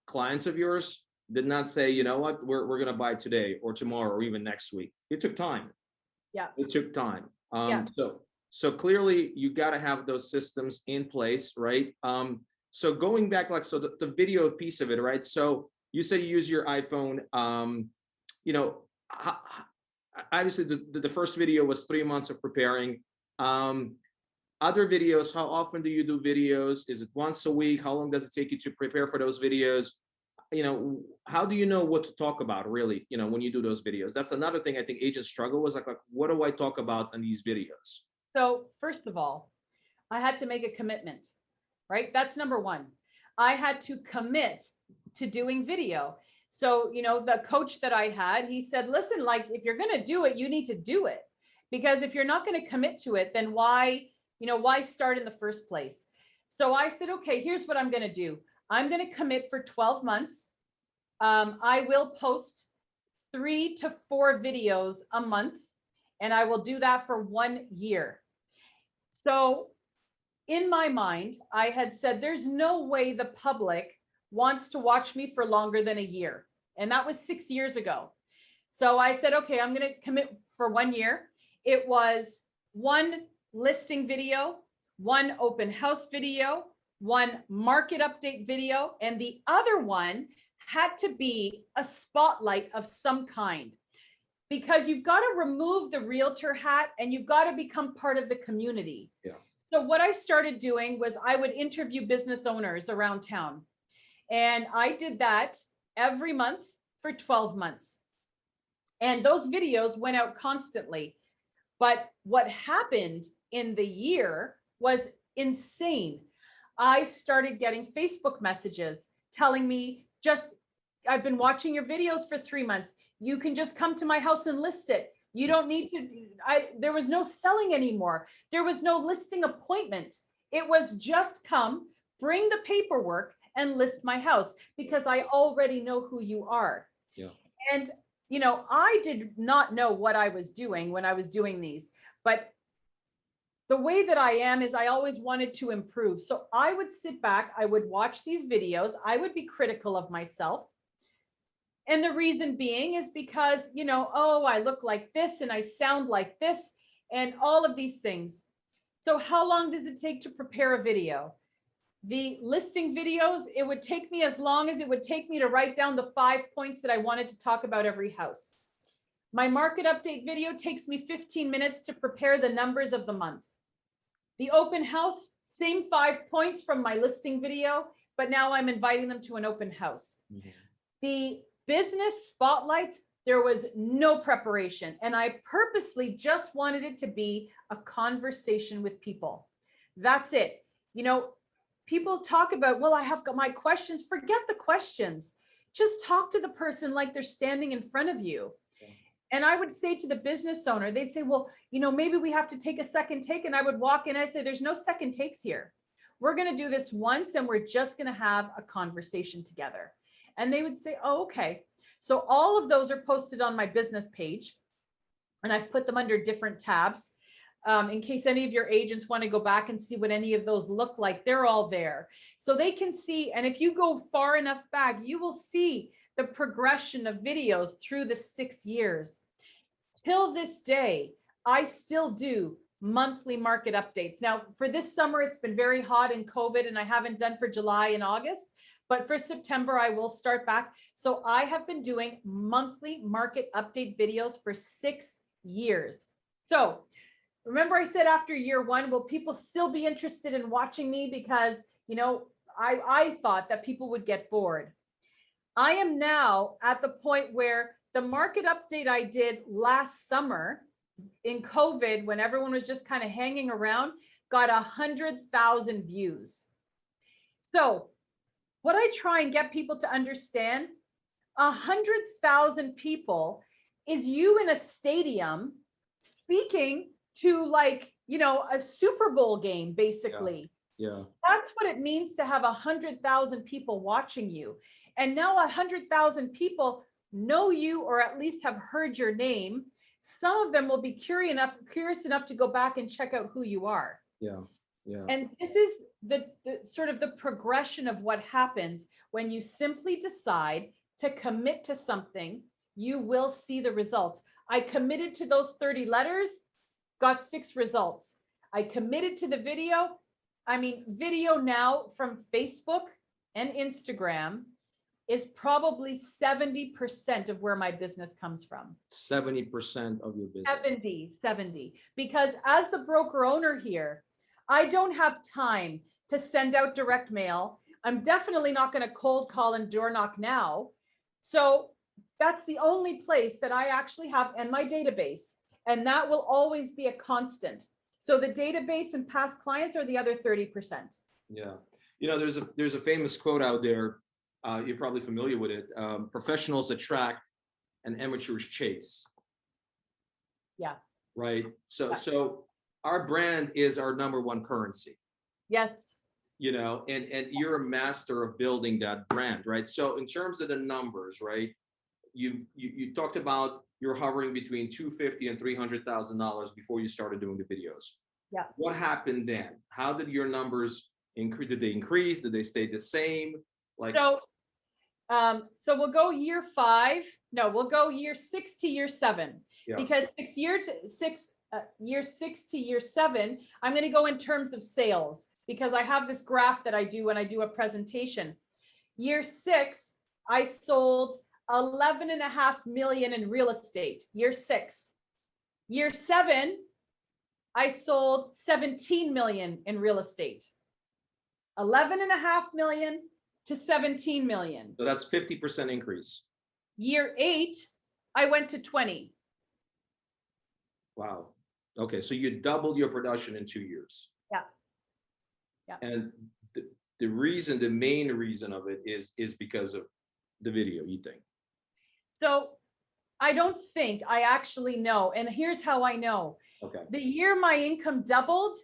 clients of yours did not say, you know what, we're going to buy today or tomorrow or even next week. It took time. Yeah. It took time. Yeah. So clearly you got to have those systems in place, right? So going back, like, so the video piece of it, right? So you say you use your iPhone, you know, obviously the first video was 3 months of preparing. Other videos, how often do you do videos? Is it once a week? How long does it take you to prepare for those videos? You know, how do you know what to talk about, really, you know, when you do those videos? That's another thing I think agents struggle with, like what do I talk about in these videos? So first of all, I had to make a commitment, right? That's number one. I had to commit to doing video. So, you know, the coach that I had, he said, listen, like, if you're going to do it, you need to do it. Because if you're not going to commit to it, then why start in the first place? So I said, okay, here's what I'm going to do. I'm going to commit for 12 months. I will post 3 to 4 videos a month, and I will do that for 1 year. So in my mind, I had said, there's no way the public wants to watch me for longer than a year. And that was 6 years ago. So I said, okay, I'm going to commit for 1 year. It was 1 listing video, 1 open house video, 1 market update video, and the other one had to be a spotlight of some kind, because you've got to remove the realtor hat and you've got to become part of the community. Yeah. So what I started doing was I would interview business owners around town. And I did that every month for 12 months. And those videos went out constantly. But what happened in the year was insane. I started getting Facebook messages telling me, I've been watching your videos for 3 months. You can just come to my house and list it. You don't need to, there was no selling anymore. There was no listing appointment. It was just come, bring the paperwork and list my house, because I already know who you are. Yeah. And, you know, I did not know what I was doing when I was doing these, but the way that I am is I always wanted to improve. So I would sit back, I would watch these videos, I would be critical of myself. And the reason being is because, you know, oh, I look like this and I sound like this and all of these things. So how long does it take to prepare a video? The listing videos, it would take me as long as it would take me to write down the 5 points that I wanted to talk about every house. My market update video takes me 15 minutes to prepare the numbers of the month. The open house, same 5 points from my listing video, but now I'm inviting them to an open house. Mm-hmm. The business spotlights, there was no preparation. And I purposely just wanted it to be a conversation with people. That's it. You know, people talk about, well, I have got my questions. Forget the questions. Just talk to the person like they're standing in front of you. Okay. And I would say to the business owner, they'd say, well, you know, maybe we have to take a second take. And I would walk in and I'd say, there's no second takes here. We're going to do this once and we're just going to have a conversation together. And they would say, oh, okay. So all of those are posted on my business page and I've put them under different tabs. In case any of your agents want to go back and see what any of those look like, they're all there. So they can see, and if you go far enough back, you will see the progression of videos through the 6 years. Till this day, I still do monthly market updates. Now, for this summer, it's been very hot in COVID, and I haven't done for July and August, but for September, I will start back. So I have been doing monthly market update videos for 6 years. So remember I said after year 1, will people still be interested in watching me? Because, you know, I thought that people would get bored. I am now at the point where the market update I did last summer in COVID, when everyone was just kind of hanging around, got 100,000 views. So what I try and get people to understand, 100,000 people is you in a stadium speaking to, like, you know, a Super Bowl game, basically. Yeah. That's what it means to have 100,000 people watching you. And now 100,000 people know you, or at least have heard your name. Some of them will be curious enough to go back and check out who you are. Yeah. Yeah. And this is the sort of the progression of what happens when you simply decide to commit to something. You will see the results. I committed to those 30 letters, got 6 results. I committed to the video. I mean, video now from Facebook and Instagram is probably 70% of where my business comes from. 70% of your business. 70. Because as the broker owner here, I don't have time to send out direct mail. I'm definitely not going to cold call and door knock now. So that's the only place that I actually have in my database. And that will always be a constant. So the database and past clients are the other 30%. Yeah. You know, there's a famous quote out there. You're probably familiar with it. Professionals attract and amateurs chase. Yeah. Right. So our brand is our number one currency. Yes. You know, and you're a master of building that brand, right? So in terms of the numbers, right? You talked about you're hovering between $250,000 and $300,000 before you started doing the videos. Yeah. What happened then? How did your numbers increase? Did they increase? Did they stay the same? Like, so we'll go year 5. No, we'll go year 6 to year 7. Yeah. Because year 6 to year 7, I'm going to go in terms of sales, because I have this graph that I do when I do a presentation. Year 6, I sold 11.5 million in real estate. Year 6. Year 7, I sold 17 million in real estate. 11.5 million to 17 million. So that's 50% increase. Year 8, I went to 20. Wow. Okay, so you doubled your production in 2 years. Yeah. Yeah. And the main reason of it is because of the video, you think? So I don't think, I actually know. And here's how I know. Okay. The year my income doubled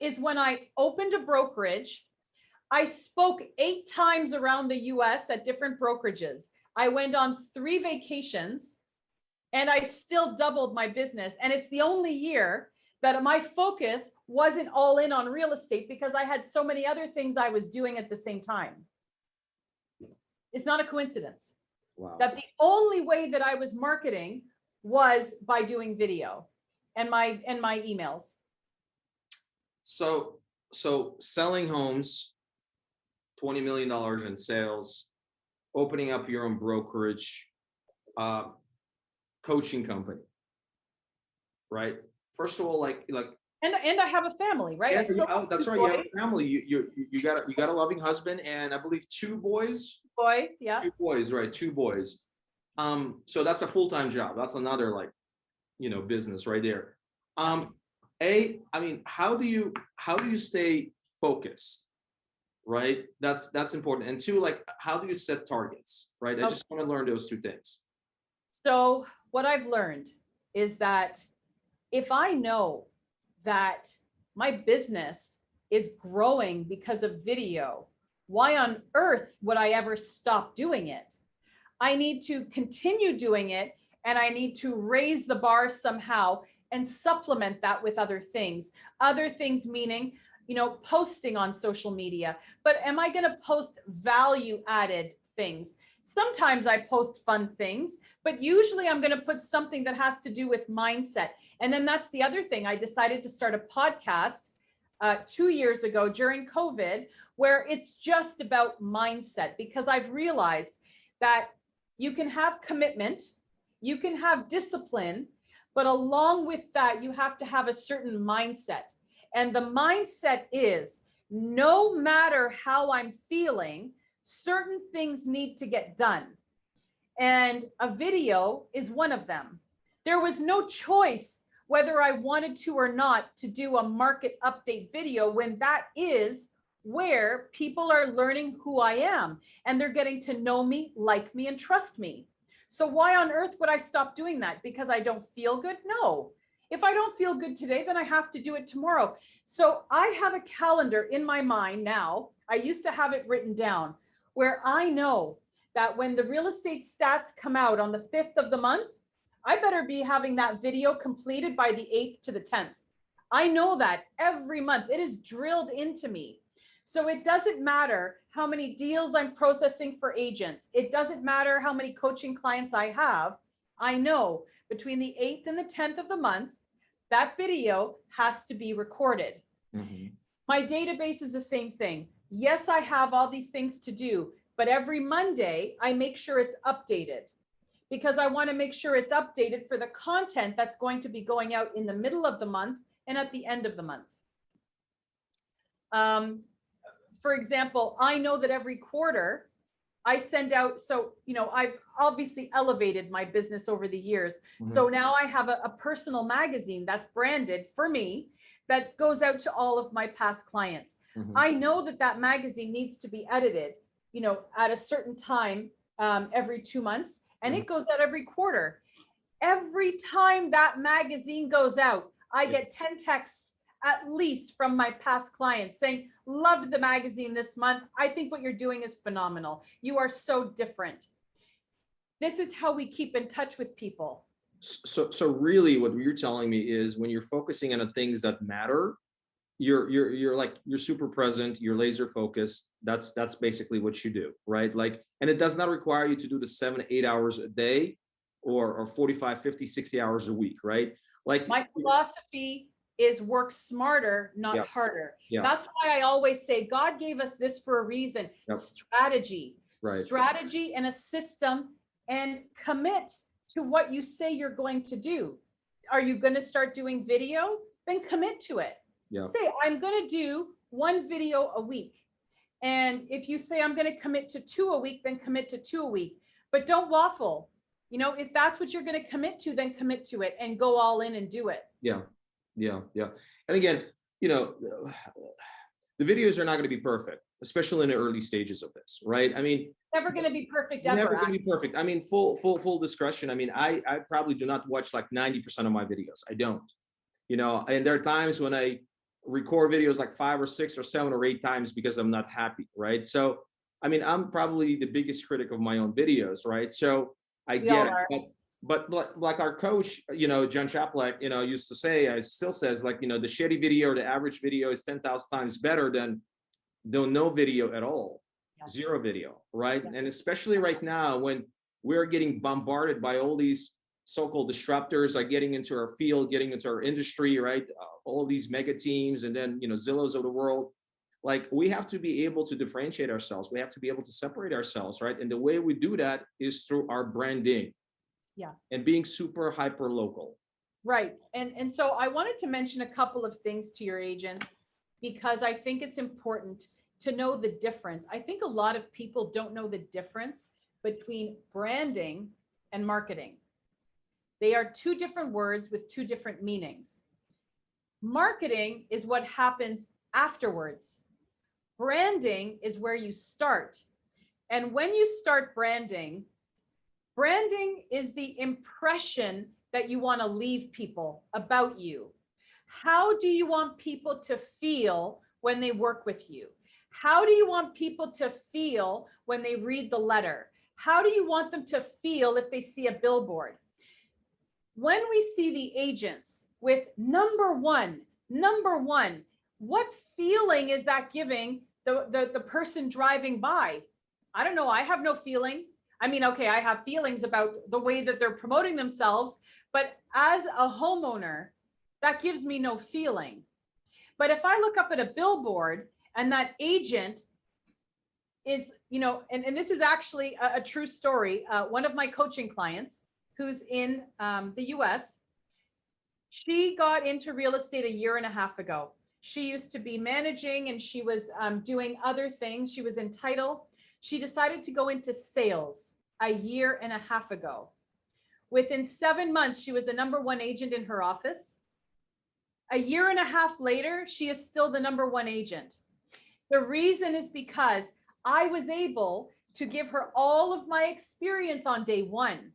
is when I opened a brokerage. I spoke 8 times around the US at different brokerages. I went on 3 vacations, and I still doubled my business. And it's the only year that my focus wasn't all in on real estate, because I had so many other things I was doing at the same time. It's not a coincidence. Wow. That the only way that I was marketing was by doing video and my emails. So selling homes, $20 million in sales, opening up your own brokerage, coaching company, right? First of all, like, and I have a family, right? Yeah, that's right. You have a family. You got a loving husband, and I believe 2 boys. Boys, yeah. 2 boys, right? 2 boys. So that's a full-time job. That's another, like, you know, business right there. I mean, how do you stay focused, right? That's important. And 2, like, how do you set targets, right? I just want to learn those 2 things. So what I've learned is that if I know that my business is growing because of video, why on earth would I ever stop doing it? I need to continue doing it, and I need to raise the bar somehow and supplement that with other things. Other things meaning, posting on social media, but am I going to post value added things? Sometimes I post fun things, but usually I'm going to put something that has to do with mindset. And then that's the other thing. I decided to start a podcast 2 years ago during COVID, where it's just about mindset, because I've realized that you can have commitment, you can have discipline, but along with that, you have to have a certain mindset. And the mindset is, no matter how I'm feeling, certain things need to get done. And a video is one of them. There was no choice whether I wanted to or not to do a market update video, when that is where people are learning who I am and they're getting to know me, like me, and trust me. So why on earth would I stop doing that? Because I don't feel good? No. If I don't feel good today, then I have to do it tomorrow. So I have a calendar in my mind now. I used to have it written down, where I know that when the real estate stats come out on the 5th of the month, I better be having that video completed by the 8th to the 10th. I know that every month. It is drilled into me. So it doesn't matter how many deals I'm processing for agents. It doesn't matter how many coaching clients I have. I know between the 8th and the 10th of the month, that video has to be recorded. Mm-hmm. My database is the same thing. Yes, I have all these things to do, but every Monday I make sure it's updated, because I want to make sure it's updated for the content that's going to be going out in the middle of the month and at the end of the month. For example, I know that every quarter I send out, so, I've obviously elevated my business over the years. Mm-hmm. So now I have a personal magazine that's branded for me, that goes out to all of my past clients. Mm-hmm. I know that magazine needs to be edited, at a certain time, every 2 months, and it goes out every quarter. Every time that magazine goes out, I get 10 texts at least from my past clients saying, loved the magazine this month. I think what you're doing is phenomenal. You are so different. This is how we keep in touch with people. So really what you're telling me is, when you're focusing on the things that matter, you're super present, you're laser focused. That's basically what you do, right? And it does not require you to do the 7-8 hours a day or 45, 50, 60 hours a week, right? My philosophy is work smarter, not harder. Yeah. That's why I always say God gave us this for a reason. Yep. Strategy, right. Strategy and a system, and commit to what you say you're going to do. Are you going to start doing video? Then commit to it. Yeah. Say, I'm going to do 1 video a week. And if you say I'm going to commit to 2 a week, then commit to 2 a week. But don't waffle. If that's what you're going to commit to, then commit to it and go all in and do it. Yeah. Yeah. And again, the videos are not going to be perfect, especially in the early stages of this, right? I mean, never going to be perfect ever. Never going to be perfect. I mean, full discretion. I mean, I probably do not watch 90% of my videos. I don't, and there are times when I record videos 5 or 6 or 7 or 8 times because I'm not happy, right? So, I mean, I'm probably the biggest critic of my own videos, right? So I get it. But like our coach, John Chaplak, used to say, still says, the shitty video or the average video is 10,000 times better than no video at all, zero video, right? Yeah. And especially right now, when we're getting bombarded by all these so-called disruptors, getting into our field, getting into our industry, right? All these mega teams, and then, Zillows of the world, we have to be able to differentiate ourselves. We have to be able to separate ourselves, right? And the way we do that is through our branding. Yeah. And being super hyper local. Right. And so I wanted to mention a couple of things to your agents, because I think it's important to know the difference. I think a lot of people don't know the difference between branding and marketing. They are 2 different words with 2 different meanings. Marketing is what happens afterwards. Branding is where you start. And when you start branding is the impression that you want to leave people about you. How do you want people to feel when they work with you? How do you want people to feel when they read the letter? How do you want them to feel if they see a billboard? When we see the agents with number one. What feeling is that giving the person driving by? I don't know. I have no feeling. I mean, okay, I have feelings about the way that they're promoting themselves, but as a homeowner, that gives me no feeling. But if I look up at a billboard and that agent is, and this is actually a true story. One of my coaching clients who's in the US, she got into real estate a year and a half ago. She used to be managing and she was doing other things. She was in title. She decided to go into sales a year and a half ago. Within 7 months, she was the number one agent in her office. A year and a half later, she is still the number one agent. The reason is because I was able to give her all of my experience on day one.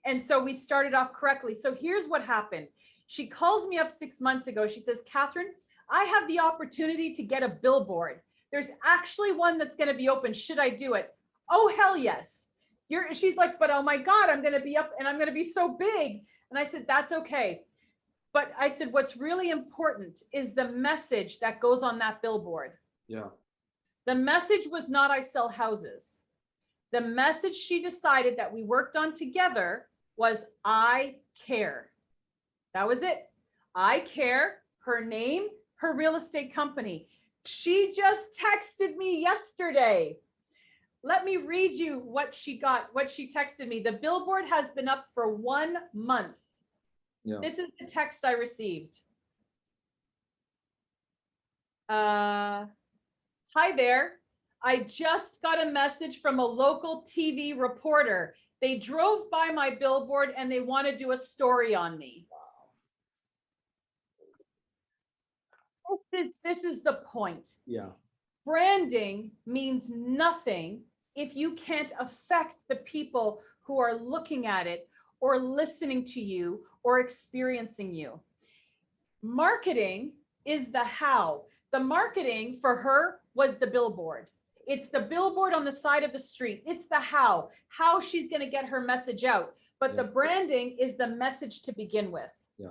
And so we started off correctly. So here's what happened. She calls me up 6 months ago. She says, Katharine, I have the opportunity to get a billboard. There's actually one that's going to be open. Should I do it? Oh, hell yes. She's like, but oh my God, I'm going to be up and I'm going to be so big. And I said, that's okay. But I said, what's really important is the message that goes on that billboard. Yeah. The message was not, I sell houses. The message she decided that we worked on together was, I care. That was it. I care. Her name, her real estate company. She just texted me yesterday. Let me read you what she texted me. The billboard has been up for 1 month. Yeah. This is the text I received. Hi there. I just got a message from a local TV reporter. They drove by my billboard and they want to do a story on me. This is the point. Yeah. Branding means nothing if you can't affect the people who are looking at it or listening to you or experiencing you. Marketing is the how. The marketing for her was the billboard. It's the billboard on the side of the street. It's the how she's going to get her message out. But the branding is the message to begin with. Yeah.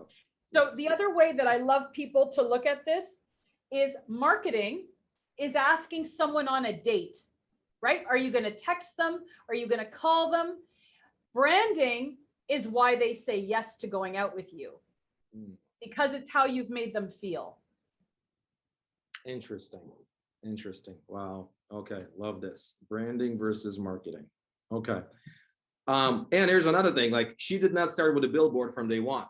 So the other way that I love people to look at this is marketing is asking someone on a date, right? Are you going to text them? Are you going to call them? Branding is why they say yes to going out with you, because it's how you've made them feel. Interesting. Wow. Okay. Love this. Branding versus marketing. Okay. And here's another thing, like she did not start with a billboard from day one.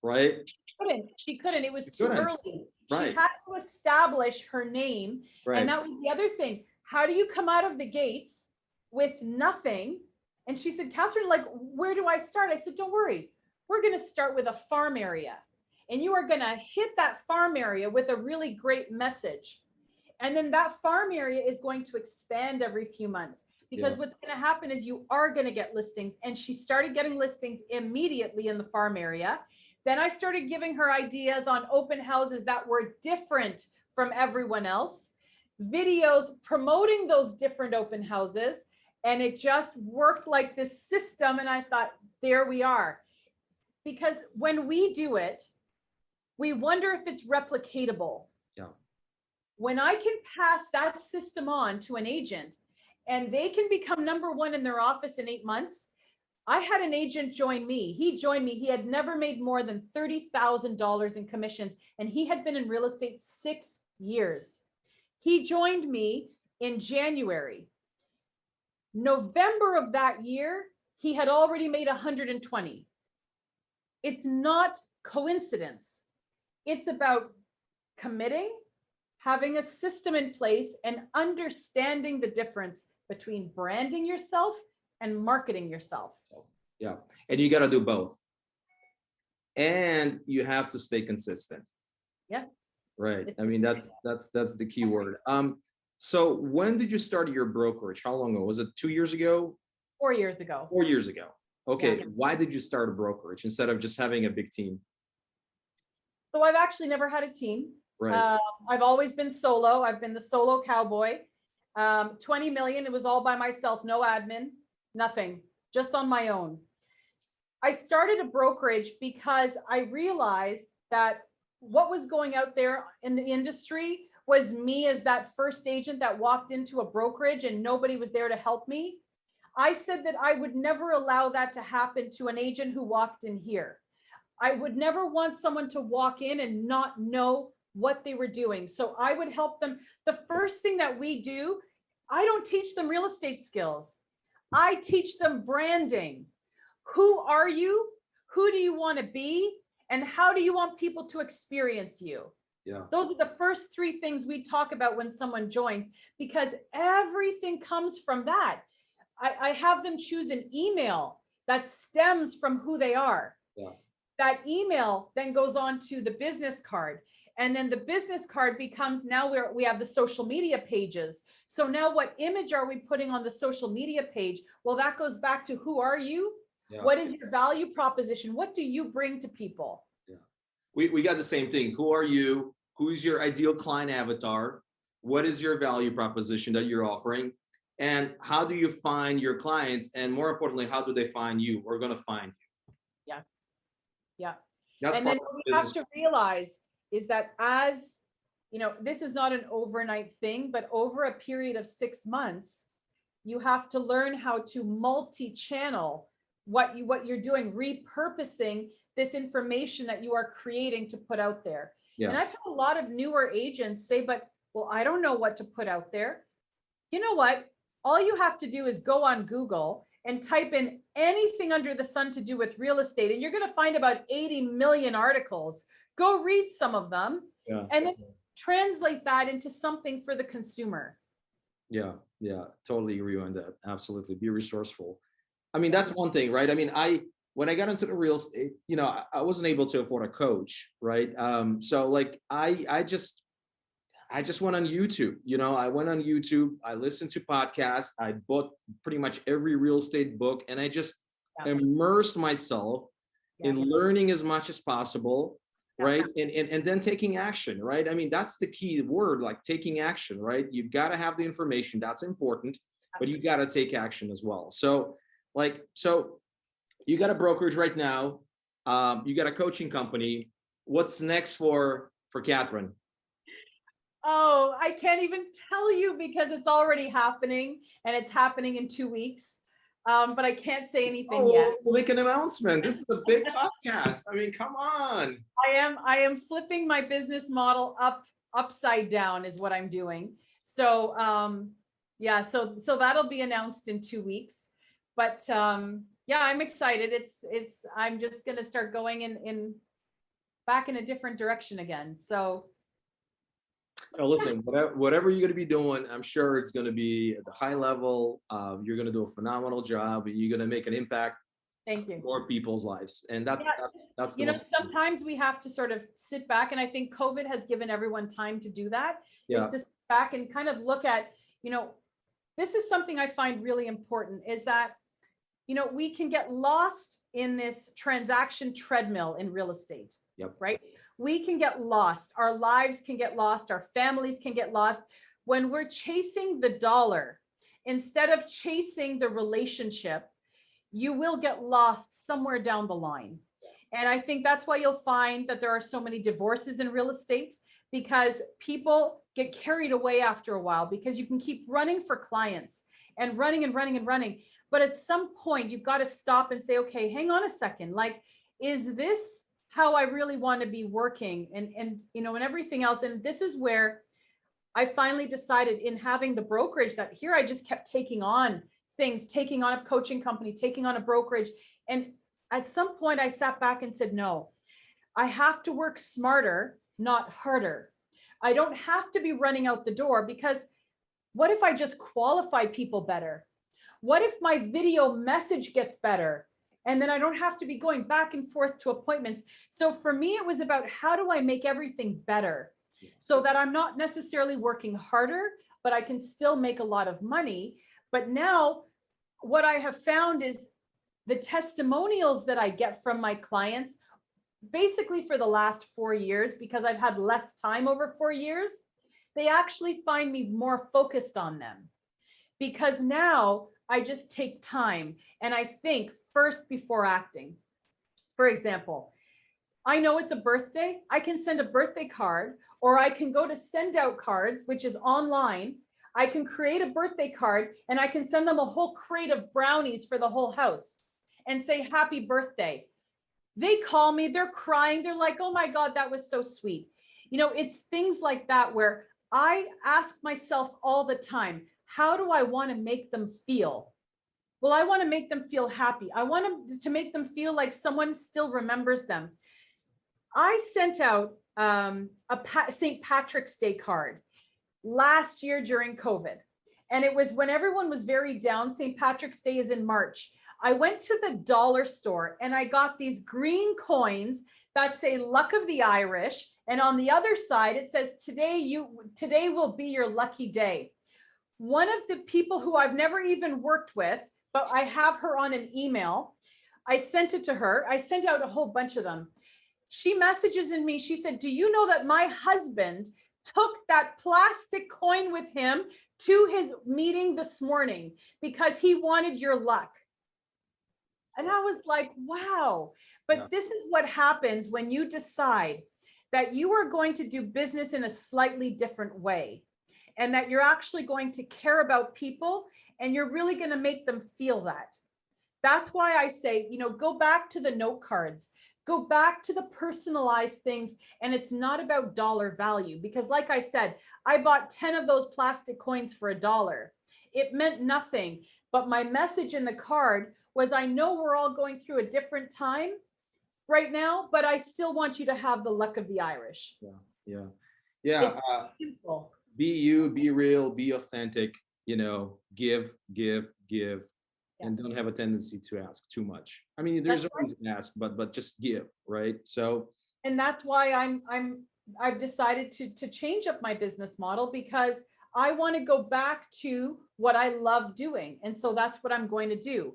Right? She couldn't. It was too early. Right. She had to establish her name. Right. And that was the other thing. How do you come out of the gates with nothing? And she said, Katharine, like, where do I start? I said, don't worry. We're going to start with a farm area. And you are going to hit that farm area with a really great message. And then that farm area is going to expand every few months. Because what's going to happen is you are going to get listings. And she started getting listings immediately in the farm area. Then I started giving her ideas on open houses that were different from everyone else, videos promoting those different open houses. And it just worked like this system. And I thought, there we are. Because when we do it, we wonder if it's replicatable. Yeah. When I can pass that system on to an agent and they can become number one in their office in 8 months. I had an agent join me. He joined me. He had never made more than $30,000 in commissions, and he had been in real estate 6 years. He joined me in January. November of that year, he had already made 120. It's not coincidence. It's about committing, having a system in place, and understanding the difference between branding yourself and marketing yourself. Yeah. And you got to do both. And you have to stay consistent. Yeah. Right. I mean, that's the key word. So when did you start your brokerage? How long ago? Was it 2 years ago? 4 years ago. 4 years ago. Okay. Yeah. Why did you start a brokerage instead of just having a big team? So I've actually never had a team. Right. I've always been solo. I've been the solo cowboy. 20 million. It was all by myself. No admin, nothing, just on my own. I started a brokerage because I realized that what was going out there in the industry was me as that first agent that walked into a brokerage and nobody was there to help me. I said that I would never allow that to happen to an agent who walked in here. I would never want someone to walk in and not know what they were doing. So I would help them. The first thing that we do, I don't teach them real estate skills. I teach them branding. Who are you? Who do you want to be? And how do you want people to experience you? Yeah. Those are the first three things we talk about when someone joins, because everything comes from that. I have them choose an email that stems from who they are. Yeah. That email then goes on to the business card. And then the business card becomes, now we have the social media pages. So now what image are we putting on the social media page? Well, that goes back to who are you? Yeah. What is your value proposition? What do you bring to people? Yeah. We got the same thing. Who are you? Who's your ideal client avatar? What is your value proposition that you're offering? And how do you find your clients? And more importantly, how do they find you? We're going to find you. Yeah. Yeah. That's and then what we have to realize is that, as you know, this is not an overnight thing, but over a period of 6 months, you have to learn how to multi-channel what you're doing, repurposing this information that you are creating to put out there. Yeah. And I've had a lot of newer agents say, but well, I don't know what to put out there. You know what? All you have to do is go on Google and type in anything under the sun to do with real estate, and you're going to find about 80 million articles. Go read some of them, and then translate that into something for the consumer. Yeah, totally agree on that. Absolutely. Be resourceful. I mean, that's one thing, right? I mean, when I got into the real estate, you know, I wasn't able to afford a coach, right? So like I just went on YouTube. You know, I went on YouTube, I listened to podcasts, I bought pretty much every real estate book, and I just immersed myself in learning as much as possible, right? And then taking action, right? I mean, that's the key word, like taking action, right? You've got to have the information, that's important, but you got to take action as well. So you got a brokerage right now, you got a coaching company. What's next for Katharine? Oh, I can't even tell you because it's already happening, and it's happening in 2 weeks. But I can't say anything yet. We'll make an announcement. This is a big podcast. I mean, come on. I am flipping my business model upside down is what I'm doing. So yeah, so that'll be announced in 2 weeks. But yeah, I'm excited. I'm just gonna start going back in a different direction again. So listen, whatever you're going to be doing, I'm sure it's going to be at the high level. You're going to do a phenomenal job. You're going to make an impact. Thank you. More people's lives, and that's you know, sometimes we have to sort of sit back, and I think COVID has given everyone time to do that. Is to sit back and kind of look at, you know, this is something I find really important, is that, you know, we can get lost in this transaction treadmill in real estate. Yep. Right. We can get lost. Our lives can get lost. Our families can get lost when we're chasing the dollar instead of chasing the relationship. You will get lost somewhere down the line. And I think that's why you'll find that there are so many divorces in real estate, because people get carried away after a while, because you can keep running for clients and running and running and running. But at some point, you've got to stop and say, okay, hang on a second. Like, is this how I really want to be working, and you know, and everything else? And this is where I finally decided, in having the brokerage, that here I just kept taking on things, taking on a coaching company, taking on a brokerage. And at some point I sat back and said, no, I have to work smarter, not harder. I don't have to be running out the door, because what if I just qualify people better? What if my video message gets better? And then I don't have to be going back and forth to appointments. So for me, it was about, how do I make everything better so that I'm not necessarily working harder, but I can still make a lot of money. But now what I have found is the testimonials that I get from my clients, basically for the last 4 years, because I've had less time over 4 years, they actually find me more focused on them, because now I just take time and I think first before acting. For example, I know it's a birthday. I can send a birthday card, or I can go to send out cards, which is online. I can create a birthday card and I can send them a whole crate of brownies for the whole house and say, happy birthday. They call me, they're crying. They're like, oh my God, that was so sweet. You know, it's things like that where I ask myself all the time, how do I want to make them feel? Well, I want to make them feel happy. I want to make them feel like someone still remembers them. I sent out St. Patrick's Day card last year during COVID. And it was when everyone was very down. St. Patrick's Day is in March. I went to the dollar store and I got these green coins that say luck of the Irish. And on the other side, it says, today will be your lucky day. One of the people who I've never even worked with, but I have her on an email, I sent it to her. I sent out a whole bunch of them. She messages in me. She said, do you know that my husband took that plastic coin with him to his meeting this morning because he wanted your luck? And I was like, wow. But this is what happens when you decide that you are going to do business in a slightly different way, and that you're actually going to care about people and you're really going to make them feel that. That's why I say, you know, go back to the note cards. Go back to the personalized things. And it's not about dollar value, because like I said, I bought 10 of those plastic coins for $1. It meant nothing. But my message in the card was, I know we're all going through a different time right now, but I still want you to have the luck of the Irish. Yeah. It's simple. Be you, be real, be authentic, you know, give, and don't have a tendency to ask too much. I mean, there's always an ask, but just give, right? So, and that's why I've decided to change up my business model, because I want to go back to what I love doing. And so that's what I'm going to do.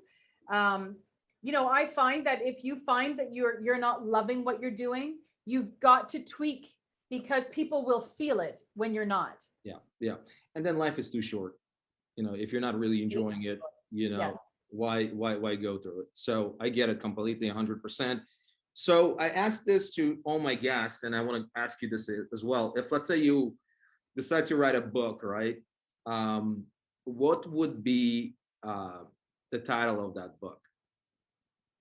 You know, I find that if you find that you're not loving what you're doing, you've got to tweak, because people will feel it when you're not. Yeah. And then life is too short. You know, if you're not really enjoying it, you know, why go through it? So I get it completely, 100%. So I asked this to all my guests, and I want to ask you this as well. If, let's say, you decide to write a book, right? What would be the title of that book?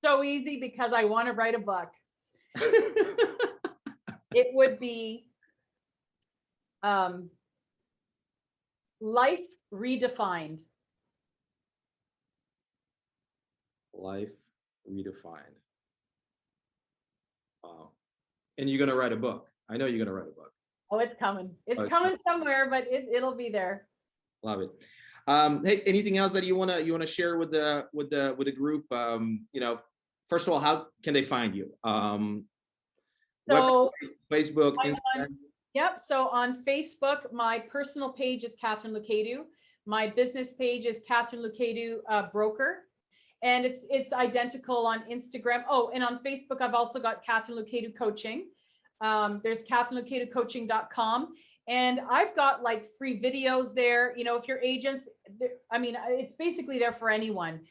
So easy, because I want to write a book. It would be Life Redefined. Life Redefined. Wow. And you're going to write a book. I know you're going to write a book. Oh, it's coming. It's coming somewhere, but it'll be there. Love it. Hey, anything else that you wanna share with the group? You know, first of all, how can they find you? So website, Facebook, Instagram. Yep. So on Facebook, my personal page is Katharine Loucaidou. My business page is Katharine Loucaidou Broker. And it's identical on Instagram. Oh, and on Facebook, I've also got Katharine Loucaidou Coaching. There's KatharineLoucaidouCoaching.com. And I've got like free videos there. You know, if you're agents, I mean, it's basically there for anyone.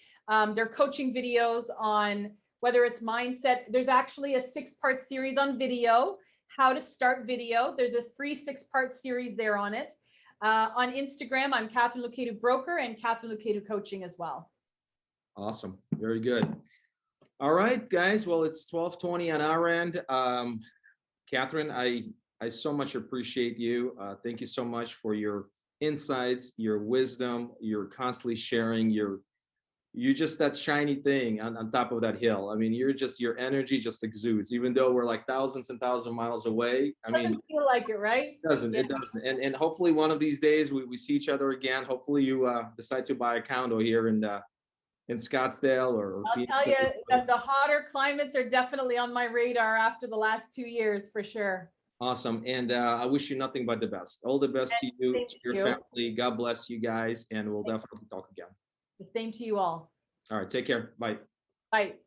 They're coaching videos on whether it's mindset. There's actually a 6-part series on video, how to start video. There's a free 6-part series there on it. On Instagram, I'm Katharine Loucaidou Broker and Katharine Loucaidou Coaching as well. Awesome. Very good. All right, guys. Well, it's 12:20 on our end. Katharine, I so much appreciate you. Thank you so much for your insights, your wisdom. You're constantly sharing. You're just that shiny thing on top of that hill. I mean, your energy just exudes, even though we're like thousands and thousands of miles away. I mean, doesn't feel like it, right? It doesn't. And hopefully one of these days we see each other again. Hopefully you decide to buy a condo here in Scottsdale or Phoenix. I'll tell you, the hotter climates are definitely on my radar after the last 2 years, for sure. Awesome. And I wish you nothing but the best. All the best to you, to your family. God bless you guys. And we'll definitely talk again. The same to you all. All right. Take care. Bye. Bye.